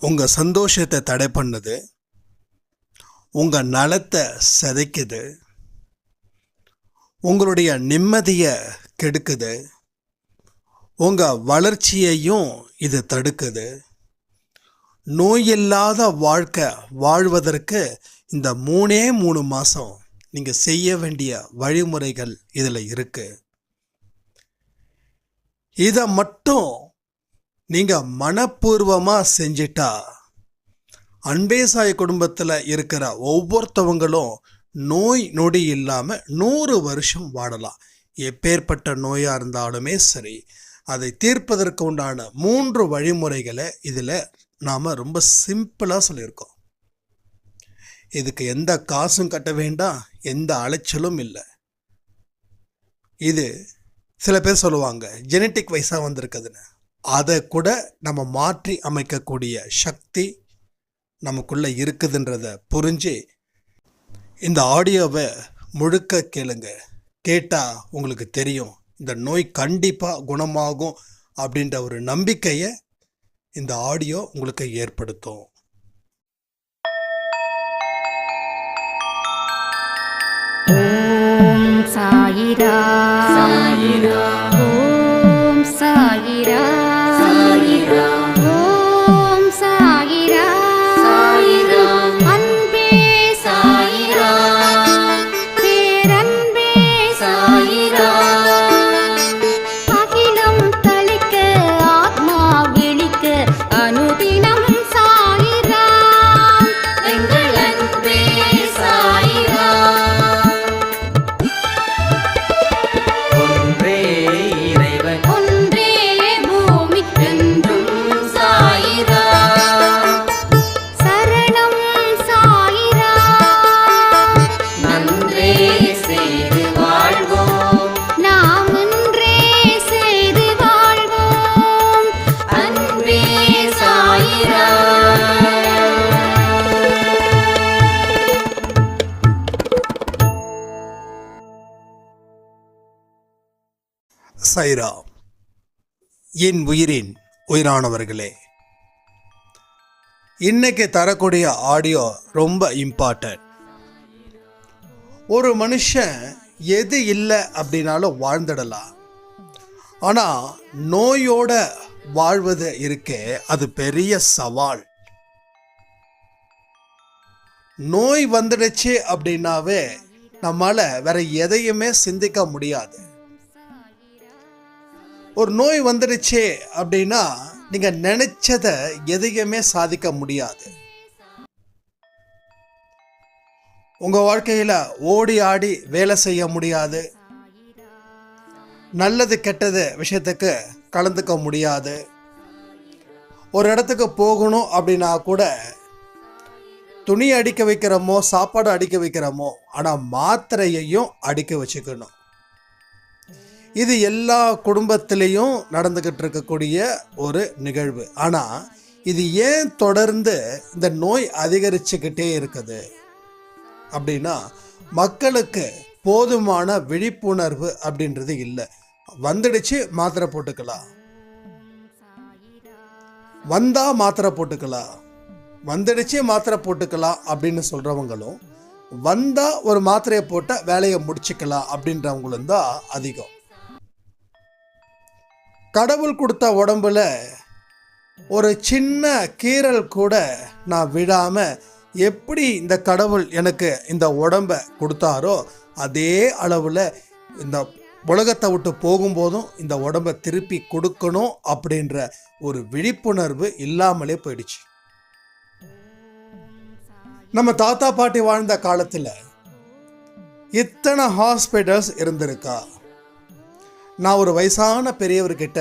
உங்கள் சந்தோஷத்தை தடை பண்ணுது, உங்கள் நலத்தை சிதைக்குது, உங்களுடைய நிம்மதியை கெடுக்குது, உங்கள் வளர்ச்சியையும் இது தடுக்குது. நோயில்லாத வாழ்க்கை வாழ்வதற்கு இந்த 3 மாதம் நீங்கள் செய்ய வேண்டிய வழிமுறைகள் இதில் இருக்குது. இதை மட்டும் நீங்கள் மனப்பூர்வமாக செஞ்சிட்டா அன்பே சாய் குடும்பத்தில் இருக்கிற ஒவ்வொருத்தவங்களும் நோய் நொடி இல்லாமல் 100 வருஷம் வாழலாம். எப்பேற்பட்ட நோயாக இருந்தாலுமே சரி, அதை தீர்ப்பதற்கு உண்டான 3 வழிமுறைகளை இதில் நாம் ரொம்ப சிம்பிளாக சொல்லியிருக்கோம். இதுக்கு எந்த காசும் கட்ட வேண்டாம், எந்த அலைச்சலும் இல்லை. இது சில பேர் சொல்லுவாங்க ஜெனட்டிக் வைஸாக வந்திருக்குதுன்னு. அதை கூட நம்ம மாற்றி அமைக்கக்கூடிய சக்தி நமக்குள்ளே இருக்குதுன்றதை புரிஞ்சு இந்த ஆடியோவை முழுக்க கேளுங்க. கேட்டால் உங்களுக்கு தெரியும் இந்த நோய் கண்டிப்பாக குணமாகும் அப்படின்ற ஒரு நம்பிக்கையை இந்த ஆடியோ உங்களுக்கு ஏற்படுத்தும். ஓம் சாயிரா சாயிரா, ஓம் சாயிரா சாயிரா, ஓம் சாயிரா சாயிரா, அன்பே சாயிரா, பேரன்பே சாயிரா, அகிலம் தளிக்க ஆத்மா விழிக்க அனுதினம் சாயிரா, எங்கள் அன்பே சாயிரா. ஒன்றே இறைவன், ஒன்றே பூமிக்கென்றும் சாயிரா, சரணம் சாயிரா, நன்றே செய்து வாழ்வோம், நாம் ஒன்றே செய்து வாழ்வோம், அன்பே சாயிரா. சைரா. என் உயிரின் உயிரானவர்களே, இன்னைக்கு தரக்கூடிய ஆடியோ ரொம்ப இம்பார்ட்டன்ட். ஒரு மனுஷன் எது இல்லை அப்படின்னாலும் வாழ்ந்துடலாம். ஆனால் நோயோட வாழ்வது இருக்கே, அது பெரிய சவால். நோய் வந்துடுச்சு அப்படின்னாவே நம்மால் வேற எதையுமே சிந்திக்க முடியாது. ஒரு நோய் வந்துடுச்சு அப்படின்னா நீங்கள் நினைச்சதை எதையுமே சாதிக்க முடியாது. உங்கள் வாழ்க்கையில் ஓடி ஆடி வேலை செய்ய முடியாது, நல்லது கெட்டது விஷயத்துக்கு கலந்துக்க முடியாது. ஒரு இடத்துக்கு போகணும் அப்படின்னா கூட துணி அடிக்க வைக்கிறோமோ சாப்பாடு அடிக்க வைக்கிறோமோ, ஆனால் மாத்திரையையும் அடிக்க வச்சுக்கணும். இது எல்லா குடும்பத்திலையும் நடந்துக்கிட்டு இருக்கக்கூடிய ஒரு நிகழ்வு. ஆனால் இது ஏன் தொடர்ந்து இந்த நோய் அதிகரிச்சுக்கிட்டே இருக்குது அப்படின்னா, மக்களுக்கு போதுமான விழிப்புணர்வு அப்படின்றது இல்லை. வந்துடுச்சு மாத்திரை போட்டுக்கலாம், வந்தா மாத்திரை போட்டுக்கலாம், வந்துடுச்சு மாத்திரை போட்டுக்கலாம் அப்படின்னு சொல்கிறவங்களும், வந்தால் ஒரு மாத்திரையை போட்டால் வேலையை முடிச்சுக்கலாம் அப்படின்றவங்களும் தான் அதிகம். கடவுள் கொடுத்த உடம்புல ஒரு சின்ன கீறல் கூட நான் விடாமல், எப்படி இந்த கடவுள் எனக்கு இந்த உடம்பை கொடுத்தாரோ அதே அளவில் இந்த உலகத்தை விட்டு போகும்போதும் இந்த உடம்பை திருப்பி கொடுக்கணும் அப்படின்ற ஒரு விழிப்புணர்வு இல்லாமலே போயிடுச்சு. நம்ம தாத்தா பாட்டி வாழ்ந்த காலத்தில் இத்தனை ஹாஸ்பிட்டல்ஸ் இருந்திருக்கா? நான் ஒரு வயசான பெரியவர்கிட்ட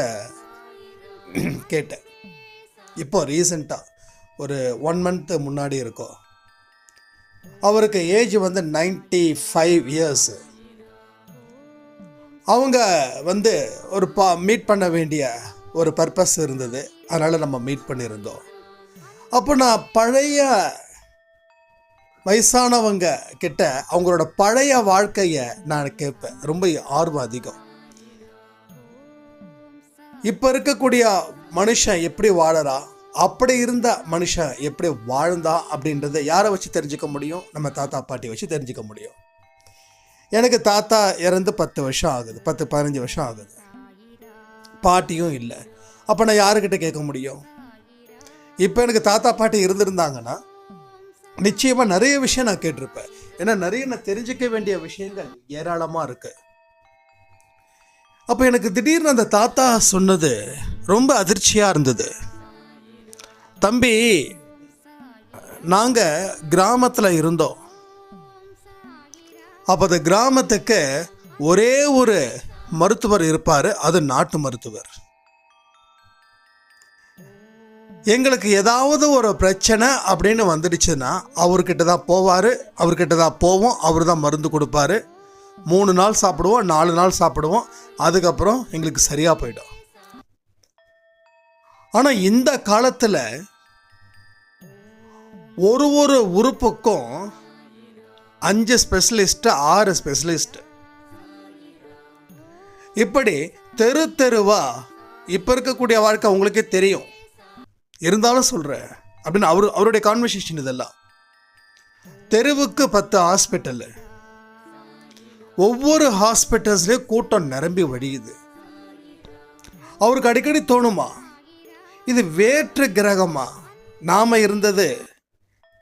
கேட்டேன். இப்போ ரீசெண்டாக ஒரு 1 மந்த் முன்னாடி இருக்கும். அவருக்கு ஏஜ் 95 இயர்ஸ். அவங்க ஒரு மீட் பண்ண வேண்டிய ஒரு பர்பஸ் இருந்தது, அதனால் நம்ம மீட் பண்ணியிருந்தோம். அப்போ நான் பழைய வயசானவங்க கிட்ட அவங்களோட பழைய வாழ்க்கையை நான் கேட்பேன். ரொம்ப ஆர்வம் அதிகம். இப்போ இருக்கக்கூடிய மனுஷன் எப்படி வாழறா, அப்படி இருந்த மனுஷன் எப்படி வாழ்ந்தா அப்படின்றத யாரை வச்சு தெரிஞ்சுக்க முடியும்? நம்ம தாத்தா பாட்டி வச்சு தெரிஞ்சுக்க முடியும். எனக்கு தாத்தா இறந்து 10 வருஷம் ஆகுது, 10-15 வருஷம் ஆகுது. பாட்டியும் இல்லை. அப்போ நான் யாருக்கிட்ட கேட்க முடியும்? இப்போ எனக்கு தாத்தா பாட்டி இருந்திருந்தாங்கன்னா நிச்சயமாக நிறைய விஷயம் நான் கேட்டிருப்பேன். ஏன்னா நிறைய நான் தெரிஞ்சுக்க வேண்டிய விஷயங்கள் ஏராளமாக இருக்கு. அப்போ எனக்கு திடீர்னு அந்த தாத்தா சொன்னது ரொம்ப அதிர்ச்சியாக இருந்தது. தம்பி, நாங்கள் கிராமத்தில் இருந்தோம். அப்போ அந்த கிராமத்துக்கு ஒரே ஒரு மருத்துவர் இருப்பார், அது நாட்டு மருத்துவர். எங்களுக்கு ஏதாவது ஒரு பிரச்சனை அப்படின்னு வந்துடுச்சுன்னா அவர்கிட்ட தான் போவார், அவர்கிட்ட தான் போவோம். அவர் தான் மருந்து கொடுப்பாரு. 3 நாள் சாப்பிடுவோம், 4 நாள் சாப்பிடுவோம். அதுக்கப்புறம் எங்களுக்கு சரியாக போயிடும். ஆனால் இந்த காலத்தில் ஒரு உறுப்புக்கும் 5 ஸ்பெஷலிஸ்ட், 6 ஸ்பெஷலிஸ்ட், இப்படி தெருவா இப்போ இருக்கக்கூடிய வாழ்க்கை உங்களுக்கே தெரியும். இருந்தாலும் சொல்கிறேன் அப்படின்னு அவருடைய கான்வர்சேஷன் இதெல்லாம். தெருவுக்கு 10 ஹாஸ்பிட்டல், ஒவ்வொரு ஹாஸ்பிட்டல்ஸ்லேயும் கூட்டம் நிரம்பி வழியுது. அவருக்கு அடிக்கடி தோணுமா, இது வேற்று கிரகமா? நாம் இருந்தது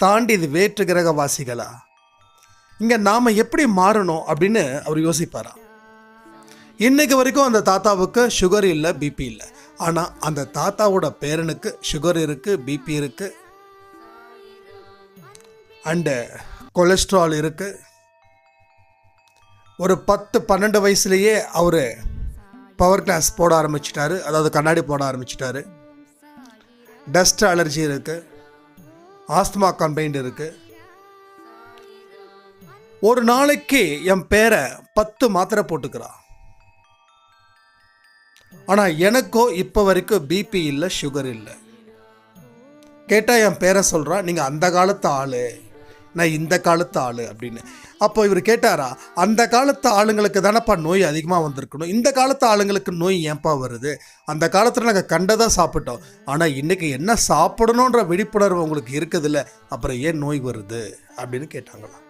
தாண்டி இது வேற்று கிரகவாசிகளா? இங்கே நாம் எப்படி மாறணும் அப்படின்னு அவர் யோசிப்பாராம். இன்னைக்கு வரைக்கும் அந்த தாத்தாவுக்கு சுகர் இல்லை, பிபி இல்லை. ஆனால் அந்த தாத்தாவோட பேரனுக்கு சுகர் இருக்குது, பிபி இருக்குது, அண்டு கொலஸ்ட்ரால் இருக்குது. ஒரு 10-12 வயசுலேயே அவர் பவர் கிளாஸ் போட ஆரம்பிச்சிட்டாரு, அதாவது கண்ணாடி போட ஆரம்பிச்சிட்டாரு. டஸ்ட் அலர்ஜி இருக்குது, ஆஸ்துமா கம்ப்ளைண்ட் இருக்குது. ஒரு நாளைக்கு என் பேரை 10 மாத்திரை போட்டுக்கிறான். ஆனால் எனக்கோ இப்போ வரைக்கும் பிபி இல்லை, சுகர் இல்லை. கேட்டால் என் பேரை சொல்கிறான், நீங்கள் அந்த காலத்து ஆள், நான் இந்த காலத்து ஆள் அப்படின்னு. அப்போ இவர் கேட்டாரா, அந்த காலத்து ஆளுங்களுக்கு தானேப்பா நோய் அதிகமாக வந்திருக்கணும், இந்த காலத்து ஆளுங்களுக்கு நோய் ஏன்ப்பா வருது? அந்த காலத்தில் நாங்கள் கண்டதாக சாப்பிட்டோம், ஆனால் இன்றைக்கி என்ன சாப்பிடணுன்ற விழிப்புணர்வு உங்களுக்கு இருக்குதுல்ல, அப்புறம் ஏன் நோய் வருது அப்படின்னு கேட்டாங்களாம்.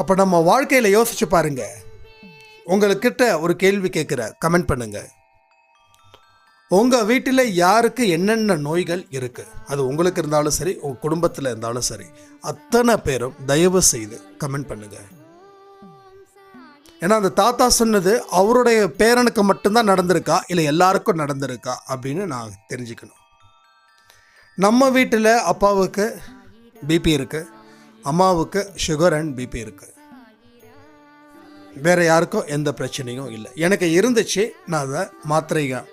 அப்போ நம்ம வாழ்க்கையில் யோசிச்சு பாருங்க. உங்கள்கிட்ட ஒரு கேள்வி கேட்குற, கமெண்ட் பண்ணுங்க. உங்கள் வீட்டில் யாருக்கு என்னென்ன நோய்கள் இருக்குது? அது உங்களுக்கு இருந்தாலும் சரி, உங்கள் குடும்பத்தில் இருந்தாலும் சரி, அத்தனை பேரும் தயவு செய்து கமெண்ட் பண்ணுங்க. ஏன்னா அந்த தாத்தா சொன்னது அவருடைய பேரனுக்கு மட்டும்தான் நடந்திருக்கா, இல்லை எல்லாருக்கும் நடந்திருக்கா அப்படின்னு நான் தெரிஞ்சுக்கணும். நம்ம வீட்டில் அப்பாவுக்கு பிபி இருக்குது, அம்மாவுக்கு சுகர் அண்ட் பிபி இருக்குது. வேறு யாருக்கும் எந்த பிரச்சனையும் இல்லை. எனக்கு இருந்துச்சு, நான் அதை மாத்திரைகள்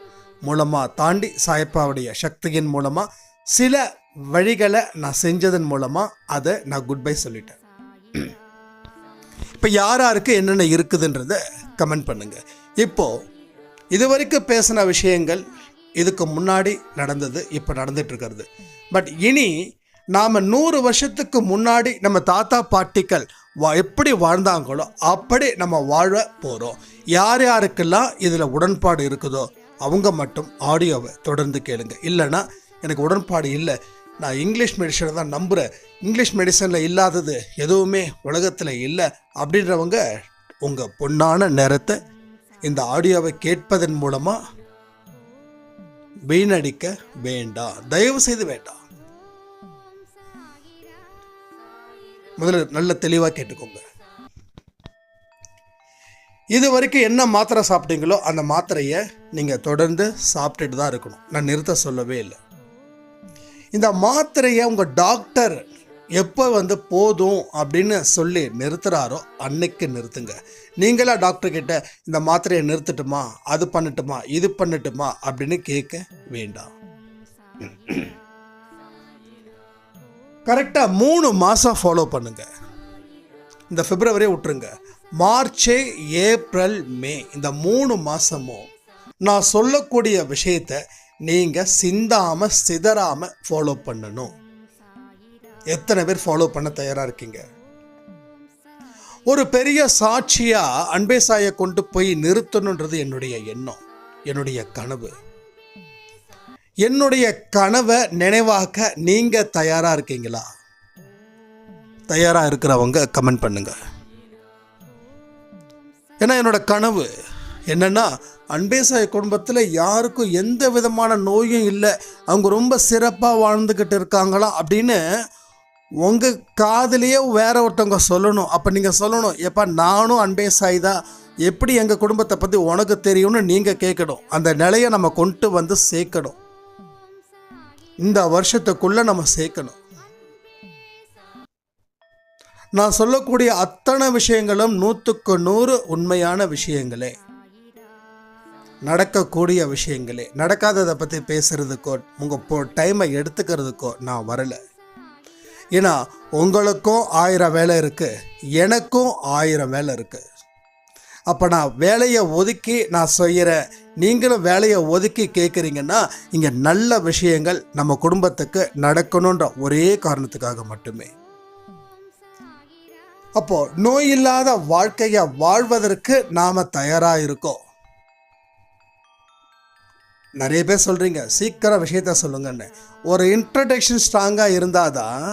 மூலமாக தாண்டி சாயப்பாவுடைய சக்தியின் மூலமாக சில வழிகளை நான் செஞ்சதன் மூலமாக அதை நான் குட் பை சொல்லிட்டேன். இப்போ யாருக்கு என்னென்ன இருக்குதுன்றத கமெண்ட் பண்ணுங்கள். இப்போது இது வரைக்கும் பேசின விஷயங்கள் இதுக்கு முன்னாடி நடந்தது, இப்போ நடந்துட்டுருக்கிறது. பட் இனி நாம் 100 வருஷத்துக்கு முன்னாடி நம்ம தாத்தா பாட்டிகள் எப்படி வாழ்ந்தாங்களோ அப்படி நம்ம வாழ போகிறோம். யார் யாருக்கெல்லாம் இதில் உடன்பாடு இருக்குதோ அவங்க மட்டும் ஆடியோவை தொடர்ந்து கேளுங்க. இல்லைன்னா எனக்கு உடன்பாடு இல்லை, நான் இங்கிலீஷ் மெடிசனை தான் நம்புகிறேன், இங்கிலீஷ் மெடிசனில் இல்லாதது எதுவுமே உலகத்தில் இல்லை அப்படின்றவங்க உங்கள் பொன்னான நேரத்தை இந்த ஆடியோவை கேட்பதன் மூலமாக வீணடிக்க வேண்டாம், தயவு செய்து வேண்டாம். முதல்ல நல்ல தெளிவாக கேட்டுக்கோங்க. இது வரைக்கும் என்ன மாத்திரை சாப்பிட்டீங்களோ அந்த மாத்திரையை நீங்கள் தொடர்ந்து சாப்பிட்டுட்டு தான் இருக்கணும். நான் நிறுத்த சொல்லவே இல்லை. இந்த மாத்திரையை உங்கள் டாக்டர் எப்போ போதும் அப்படின்னு சொல்லி நிறுத்துகிறாரோ அன்னைக்கு நிறுத்துங்க. நீங்களா டாக்டர்கிட்ட இந்த மாத்திரையை நிறுத்தட்டுமா, அது பண்ணட்டுமா, இது பண்ணட்டுமா அப்படின்னு கேட்க வேண்டாம். கரெக்டாக 3 மாதம் ஃபாலோ பண்ணுங்க. இந்த பிப்ரவரியை விட்டுருங்க, மார்ச், ஏப்ரல், மே, இந்த 3 மாதமும் நான் சொல்லக்கூடிய விஷயத்தை நீங்கள் சிந்தாமல் சிதறாமல் ஃபாலோ பண்ணணும். எத்தனை பேர் ஃபாலோ பண்ண தயாராக இருக்கீங்க? ஒரு பெரிய சாட்சியாக அன்பே சாயை கொண்டு போய் நிறுத்தணுன்றது என்னுடைய எண்ணம், என்னுடைய கனவு. என்னுடைய கனவை நினைவாக்க நீங்கள் தயாராக இருக்கீங்களா? தயாராக இருக்கிறவங்க கமெண்ட் பண்ணுங்க. ஏன்னா என்னோட கனவு என்னென்னா, அன்பே சாய் குடும்பத்தில் யாருக்கும் எந்த விதமான நோயும் இல்லை, அவங்க ரொம்ப சிறப்பாக வாழ்ந்துக்கிட்டு இருக்காங்களா அப்படின்னு உங்கள் காதுலேயே வேற ஒருத்தவங்க சொல்லணும். அப்போ நீங்கள் சொல்லணும், எப்பா நானும் அன்பே சாய் தான், எப்படி எங்கள் குடும்பத்தை பற்றி உனக்கு தெரியும்னு நீங்கள் கேட்கணும். அந்த நிலையை நம்ம கொண்டு வந்து சேர்க்கணும். இந்த வருஷத்துக்குள்ளே நம்ம சேர்க்கணும். நான் சொல்லக்கூடிய அத்தனை விஷயங்களும் 100க்கு 100 உண்மையான விஷயங்களே, நடக்கக்கூடிய விஷயங்களே. நடக்காததை பற்றி பேசுகிறதுக்கோ உங்கள் டைமை எடுத்துக்கிறதுக்கோ நான் வரலை. ஏன்னா உங்களுக்கும் 1000 வேலை இருக்குது, எனக்கும் 1000 வேலை இருக்குது. அப்போ நான் வேலையை ஒதுக்கி நான் செய்கிறேன், நீங்களும் வேலையை ஒதுக்கி கேட்குறீங்கன்னா இங்கே நல்ல விஷயங்கள் நம்ம குடும்பத்துக்கு நடக்கணுன்ற ஒரே காரணத்துக்காக மட்டுமே. அப்போ நோய் இல்லாத வாழ்க்கையை வாழ்வதற்கு நாம தயாராக இருக்கோம். நிறைய பேர் சொல்றீங்க சீக்கிரம் விஷயத்த சொல்லுங்கன்னு. ஒரு இன்ட்ரடக்ஷன் ஸ்ட்ராங்காக இருந்தால் தான்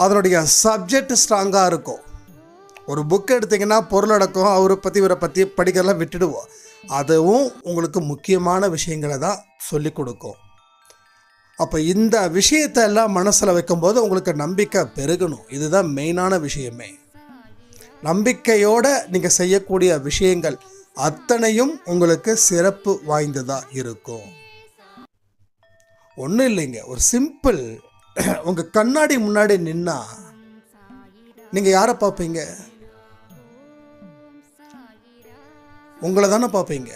அதனுடைய சப்ஜெக்ட் ஸ்ட்ராங்காக இருக்கும். ஒரு புக் எடுத்திங்கன்னா பொருளடக்கம், அவரை பற்றி இவரை பற்றி படிக்கிறதெல்லாம் விட்டுடுவோம். அதுவும் உங்களுக்கு முக்கியமான விஷயங்களை தான் சொல்லி கொடுக்கும். அப்போ இந்த விஷயத்தை எல்லாம் மனசில் வைக்கும்போது உங்களுக்கு நம்பிக்கை பெருகணும். இதுதான் மெயினான விஷயமே. நம்பிக்கையோடு நீங்கள் செய்யக்கூடிய விஷயங்கள் அத்தனையும் உங்களுக்கு சிறப்பு வாய்ந்ததாக இருக்கும். ஒன்றும் இல்லைங்க, ஒரு சிம்பிள், உங்கள் கண்ணாடி முன்னாடி நின்னா நீங்கள் யாரை பார்ப்பீங்க? உங்களை தானே பார்ப்பீங்க.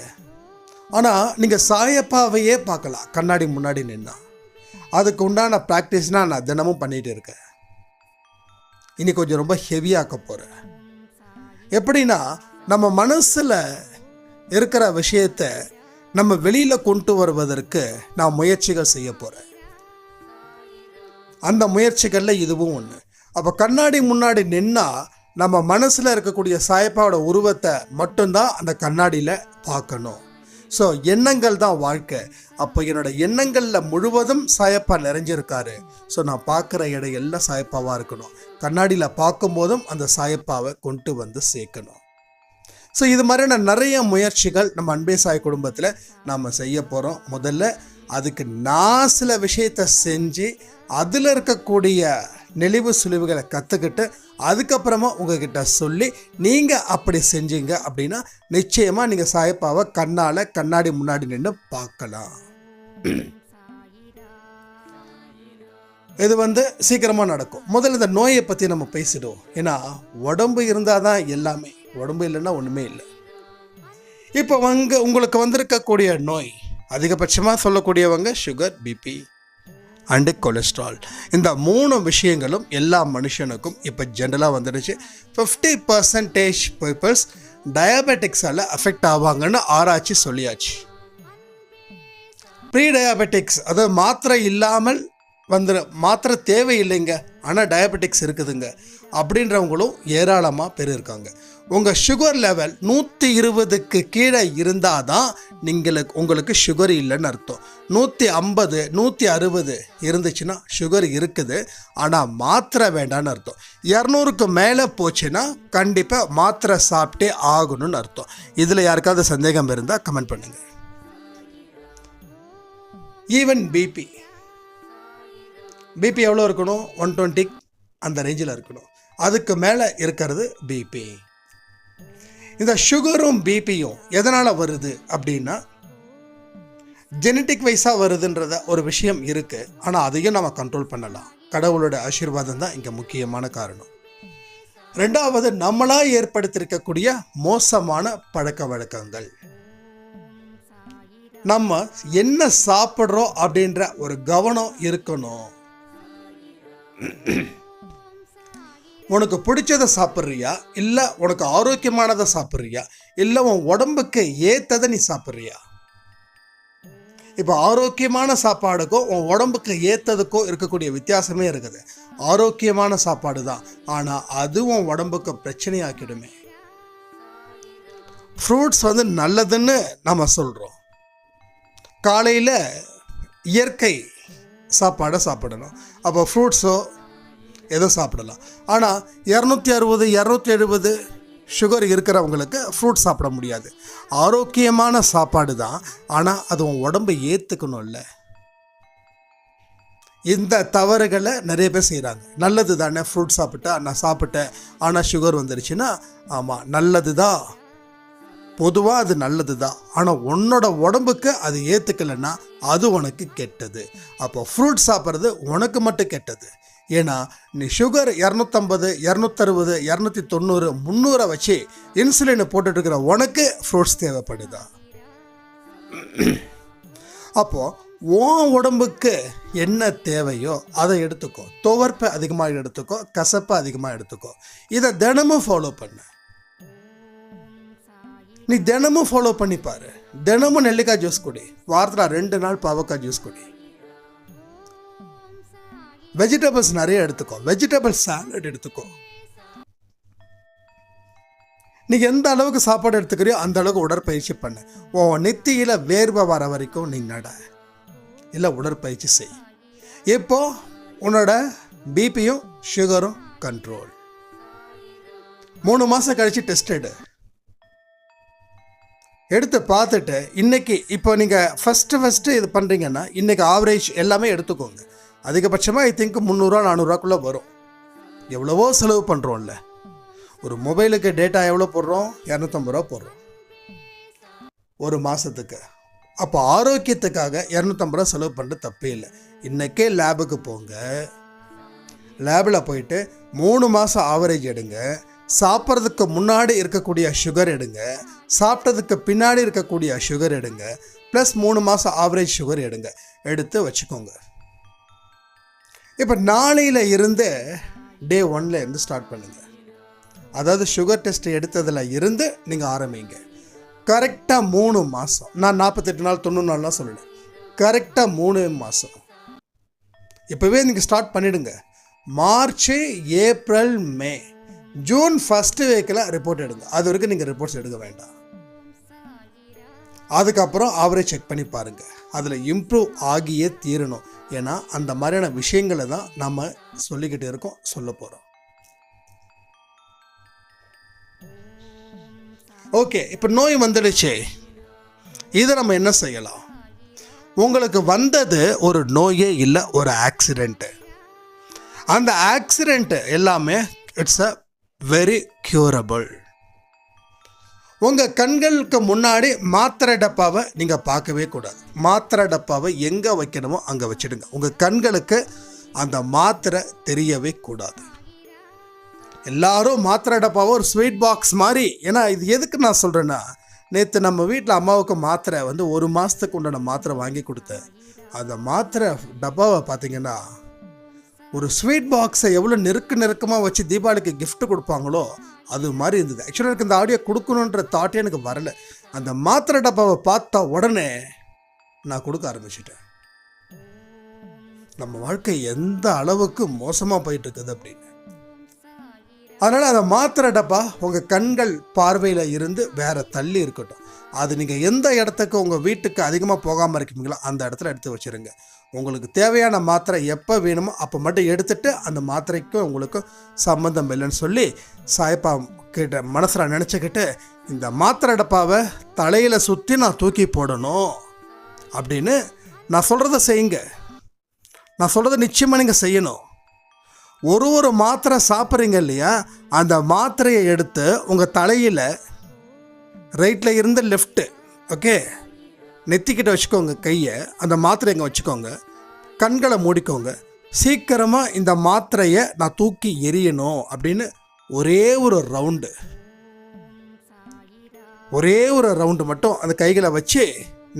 ஆனால் நீங்கள் சாயப்பாவையே பார்க்கலாம் கண்ணாடி முன்னாடி நின்னா. அதுக்கு உண்டான ப்ராக்டிஸ்னால் நான் தினமும் பண்ணிகிட்டு இருக்கேன். இனி கொஞ்சம் ரொம்ப ஹெவியாக்க போகிறேன். எப்படின்னா, நம்ம மனசில் இருக்கிற விஷயத்தை நம்ம வெளியில் கொண்டு வருவதற்கு நான் முயற்சிகள் செய்ய போகிறேன். அந்த முயற்சிகளில் இதுவும் ஒன்று. அப்போ கண்ணாடி முன்னாடி நின்னா நம்ம மனசில் இருக்கக்கூடிய சாயப்பாவோட உருவத்தை மட்டும்தான் அந்த கண்ணாடியில் பார்க்கணும். ஸோ எண்ணங்கள் தான் வாழ்க்கை. அப்போ என்னோட எண்ணங்களில் முழுவதும் சாயப்பா நிறைஞ்சிருக்காரு. ஸோ நான் பார்க்குற இடம் எல்லாம் சாயப்பாவாக இருக்கணும். கண்ணாடியில் பார்க்கும்போதும் அந்த சாயப்பாவை கொண்டு வந்து சேர்க்கணும். ஸோ இது மாதிரியான நிறைய முயற்சிகள் நம்ம அன்பே சாய் குடும்பத்தில் நாம் செய்ய போகிறோம். முதல்ல அதுக்கு நான் சில விஷயத்தை செஞ்சு அதில் இருக்கக்கூடிய நெளிவு சுழிவுகளை கற்றுக்கிட்டு அதுக்கப்புறமா உங்ககிட்ட சொல்லி நீங்கள் அப்படி செஞ்சீங்க அப்படின்னா நிச்சயமாக நீங்கள் சாயப்பாவை கண்ணாடி முன்னாடி நின்று பார்க்கலாம். இது சீக்கிரமாக நடக்கும். முதல்ல இந்த நோயை பற்றி நம்ம பேசிடுவோம். ஏன்னா உடம்பு இருந்தால் தான் எல்லாமே, உடம்பு இல்லைன்னா ஒன்றுமே இல்லை. இப்போ உங்களுக்கு வந்திருக்கக்கூடிய நோய் அதிகபட்சமாக சொல்லக்கூடியவங்க சுகர், பிபி அண்டு கொலஸ்ட்ரால். இந்த 3 விஷயங்களும் எல்லா மனுஷனுக்கும் இப்போ ஜென்ரலாக வந்துடுச்சு. 50% பீப்புள்ஸ் டயபெட்டிக்ஸால் அஃபெக்ட் ஆவாங்கன்னு ஆராய்ச்சி சொல்லியாச்சு. ப்ரீ டயபெட்டிக்ஸ், அதாவது மாத்திரை இல்லாமல் மாத்திரை தேவையில்லைங்க ஆனால் டயபெட்டிக்ஸ் இருக்குதுங்க அப்படின்றவங்களும் ஏராளமாக பேர் இருக்காங்க. உங்கள் சுகர் லெவல் 120க்கு கீழே இருந்தால் தான் உங்களுக்கு சுகர் இல்லைன்னு அர்த்தம். 150, 160 இருந்துச்சுன்னா சுகர் இருக்குது, ஆனால் மாத்திரை வேண்டான்னு அர்த்தம். 200க்கு மேலே போச்சுன்னா கண்டிப்பாக மாத்திரை சாப்பிட்டே ஆகணும்னு அர்த்தம். இதில் யாருக்காவது சந்தேகம் இருந்தால் கமெண்ட் பண்ணுங்கள். ஈவன் பிபி எவ்வளோ இருக்கணும்? 120 அந்த ரேஞ்சில் இருக்கணும். அதுக்கு மேலே இருக்கிறது பிபி. இந்த சுகரும் பிபியும் எதனால் வருது அப்படின்னா ஜெனட்டிக் வைஸாக வருதுன்றத ஒரு விஷயம் இருக்குது. ஆனால் அதையும் நம்ம கண்ட்ரோல் பண்ணலாம். கடவுளோட ஆசீர்வாதம் தான் இங்கே முக்கியமான காரணம். 2வது, நம்மளாக ஏற்படுத்தியிருக்கக்கூடிய மோசமான பழக்க வழக்கங்கள். நம்ம என்ன சாப்பிட்றோம் அப்படின்ற ஒரு கவனம் இருக்கணும். உனக்கு பிடிச்சதை சாப்பிட்றியா, இல்லை உனக்கு ஆரோக்கியமானதை சாப்பிட்றியா, இல்லை உன் உடம்புக்கு ஏற்றதை நீ சாப்பிட்றியா? இப்போ ஆரோக்கியமான சாப்பாடுக்கோ உன் உடம்புக்கு ஏற்றதுக்கோ இருக்கக்கூடிய வித்தியாசமே இருக்குது. ஆரோக்கியமான சாப்பாடு தான், ஆனால் அதுவும் உடம்புக்கு பிரச்சனையாக்கிடுமே. ஃப்ரூட்ஸ் நல்லதுன்னு நம்ம சொல்கிறோம். காலையில் இயற்கை சாப்பாடை சாப்பிடணும். அப்போ ஃப்ரூட்ஸோ ஏதோ சாப்பிடலாம். ஆனால் 260 270 சுகர் இருக்கிறவங்களுக்கு ஃப்ரூட் சாப்பிட முடியாது. ஆரோக்கியமான சாப்பாடு தான், ஆனால் அது உன் உடம்பை ஏற்றுக்கணும்ல. இந்த தவறுகளை நிறைய பேர் செய்கிறாங்க. நல்லது தானே ஃப்ரூட் சாப்பிட்டா, நான் சாப்பிட்டேன் ஆனால் சுகர் வந்துருச்சுன்னா, ஆமாம் நல்லது தான், பொதுவாக அது நல்லது தான். ஆனால் உன்னோட உடம்புக்கு அது ஏற்றுக்கலைன்னா அது உனக்கு கெட்டது. அப்போ ஃப்ரூட் சாப்பிட்றது உனக்கு மட்டும் கெட்டது. ஏன்னா நீ சுகர் 250 260 290 300 வச்சு இன்சுலினை போட்டுட்ருக்கிற உனக்கு ஃப்ரூட்ஸ் தேவைப்படுதா? அப்போது உன் உடம்புக்கு என்ன தேவையோ அதை எடுத்துக்கோ. துவர்ப்பை அதிகமாக எடுத்துக்கோ, கசப்பை அதிகமாக எடுத்துக்கோ. இதை தினமும் ஃபாலோ பண்ணு. நீ தினமும் ஃபாலோ பண்ணிப்பாரு. தினமும் நெல்லிக்காய் ஜூஸ் குடி, வாரத்தில் 2 நாள் பாவக்காய் ஜூஸ் குடி. வெஜிடபிள்ஸ் நிறைய எடுத்துக்கோ, வெஜிடபிள் சாலட் எடுத்துக்கோ. நீ எந்த அளவுக்கு சாப்பாடு எடுத்துக்கிறியோ அந்த அளவுக்கு உடற்பயிற்சி பண்ணு. உன் நெத்தியில் வேர்வை வர வரைக்கும் நீ நட, இல்லை உடற்பயிற்சி செய். இப்போ உன்னோட பிபியும் சுகரும் கண்ட்ரோல். 3 மாதம் கழித்து டெஸ்ட் எடுத்து பார்த்துட்டு இன்றைக்கி இப்போ நீங்கள் ஃபஸ்ட்டு இது பண்ணுறீங்கன்னா இன்றைக்கி ஆவரேஜ் எல்லாமே எடுத்துக்கோங்க. அதிகபட்சமாக ஐ திங்க் 300 400 வரும். எவ்வளவோ செலவு பண்ணுறோம்ல. ஒரு மொபைலுக்கு டேட்டா எவ்வளோ போடுறோம்? 250 போடுறோம் ஒரு மாதத்துக்கு. அப்போ ஆரோக்கியத்துக்காக 250 செலவு பண்ணுறது தப்பே இல்லை. இன்றைக்கே லேபுக்கு போங்க, லேபில் போயிட்டு 3 மாதம் ஆவரேஜ் எடுங்க. சாப்பிட்றதுக்கு முன்னாடி இருக்கக்கூடிய சுகர் எடுங்க, சாப்பிட்டதுக்கு பின்னாடி இருக்கக்கூடிய சுகர் எடுங்க, ப்ளஸ் 3 மாதம் ஆவரேஜ் சுகர் எடுத்து வச்சுக்கோங்க. இப்போ நாளையில் இருந்து டே 1 இருந்து ஸ்டார்ட் பண்ணுங்கள். அதாவது சுகர் டெஸ்ட் எடுத்ததில் இருந்து நீங்கள் ஆரம்பிங்க. கரெக்டாக 3 மாதம். நான் 48 நாள் 90 நாள்லாம் சொல்லலை, கரெக்டாக 3 மாதம். இப்போவே நீங்கள் ஸ்டார்ட் பண்ணிவிடுங்க. மார்ச், ஏப்ரல், மே, ஜூன் ஃபஸ்ட்டு வீக்கில் ரிப்போர்ட் எடுங்க. அது வரைக்கும் நீங்கள் ரிப்போர்ட்ஸ் எடுக்க வேண்டாம். அதுக்கப்புறம் ஆவரேஜ் செக் பண்ணி பாருங்கள். அதில் இம்ப்ரூவ் ஆகியே தீரணும். ஏன்னா அந்த மாதிரியான விஷயங்களை தான் நம்ம சொல்லிக்கிட்டு இருக்கோம், சொல்ல போகிறோம். ஓகே, இப்போ நோய் வந்துடுச்சு, இதை நம்ம என்ன செய்யலாம்? உங்களுக்கு வந்தது ஒரு நோயே இல்லை, ஒரு ஆக்சிடெண்ட்டு. அந்த ஆக்சிடெண்ட்டு எல்லாமே இட்ஸ் அ வெரி க்யூரபிள். உங்கள் கண்களுக்கு முன்னாடி மாத்திரை டப்பாவை நீங்கள் பார்க்கவே கூடாது. மாத்திரை டப்பாவை எங்கே வைக்கணுமோ அங்கே வச்சுடுங்க. உங்கள் கண்களுக்கு அந்த மாத்திரை தெரியவே கூடாது. எல்லாரும் மாத்திரை டப்பாவை ஒரு ஸ்வீட் பாக்ஸ் மாதிரி. ஏன்னா இது எதுக்கு நான் சொல்கிறேன்னா, நேற்று நம்ம வீட்டில் அம்மாவுக்கு மாத்திரை 1 மாதத்துக்கு உண்டான மாத்திரை வாங்கி கொடுத்தேன். அந்த மாத்திரை டப்பாவை பார்த்தீங்கன்னா ஒரு ஸ்வீட் பாக்ஸை எவ்வளோ நெருக்கமாக வச்சு தீபாவளிக்கு கிஃப்ட் கொடுப்பாங்களோ அது மாதிரி இருந்தது. ஆக்சுவலாக எனக்கு இந்த ஆடியோ கொடுக்கணுன்ற தாட்டே எனக்கு வரலை. அந்த மாத்திரை டப்பாவை பார்த்த உடனே நான் கொடுக்க ஆரம்பிச்சிட்டேன். நம்ம வாழ்க்கை எந்த அளவுக்கு மோசமாக போயிட்டு இருக்குது அப்படின்னு. அதனால் அந்த மாத்திரை டப்பா உங்கள் கண்கள் பார்வையில் இருந்து வேறு தள்ளி இருக்கட்டும். அது நீங்கள் எந்த இடத்துக்கு உங்கள் வீட்டுக்கு அதிகமாக போகாமல் இருக்கீங்களோ அந்த இடத்துல எடுத்து வச்சுருங்க. உங்களுக்கு தேவையான மாத்திரை எப்போ வேணுமோ அப்போ மட்டும் எடுத்துகிட்டு அந்த மாத்திரைக்கும் உங்களுக்கு சம்மந்தம் இல்லைன்னு சொல்லி சாய்ப்பா கிட்ட மனசில் நினச்சிக்கிட்டு இந்த மாத்திரை டப்பாவை தலையில் சுற்றி நான் தூக்கி போடணும் அப்படின்னு நான் சொல்கிறத செய்யுங்க. நான் சொல்கிறத நிச்சயமாக நீங்கள் செய்யணும். ஒரு மாத்திரை சாப்பிட்றீங்க இல்லையா, அந்த மாத்திரையை எடுத்து உங்கள் தலையில் ரைட்டில் இருந்து லெஃப்ட்டு, ஓகே, நெத்திக்கிட்ட வச்சுக்கோங்க கையை. அந்த மாத்திரை இங்கே வச்சுக்கோங்க, கண்களை மூடிக்கோங்க. சீக்கிரமாக இந்த மாத்திரையை நான் தூக்கி எறியணும் அப்படின்னு ஒரே ஒரு ரவுண்டு மட்டும் அந்த கைகளை வச்சு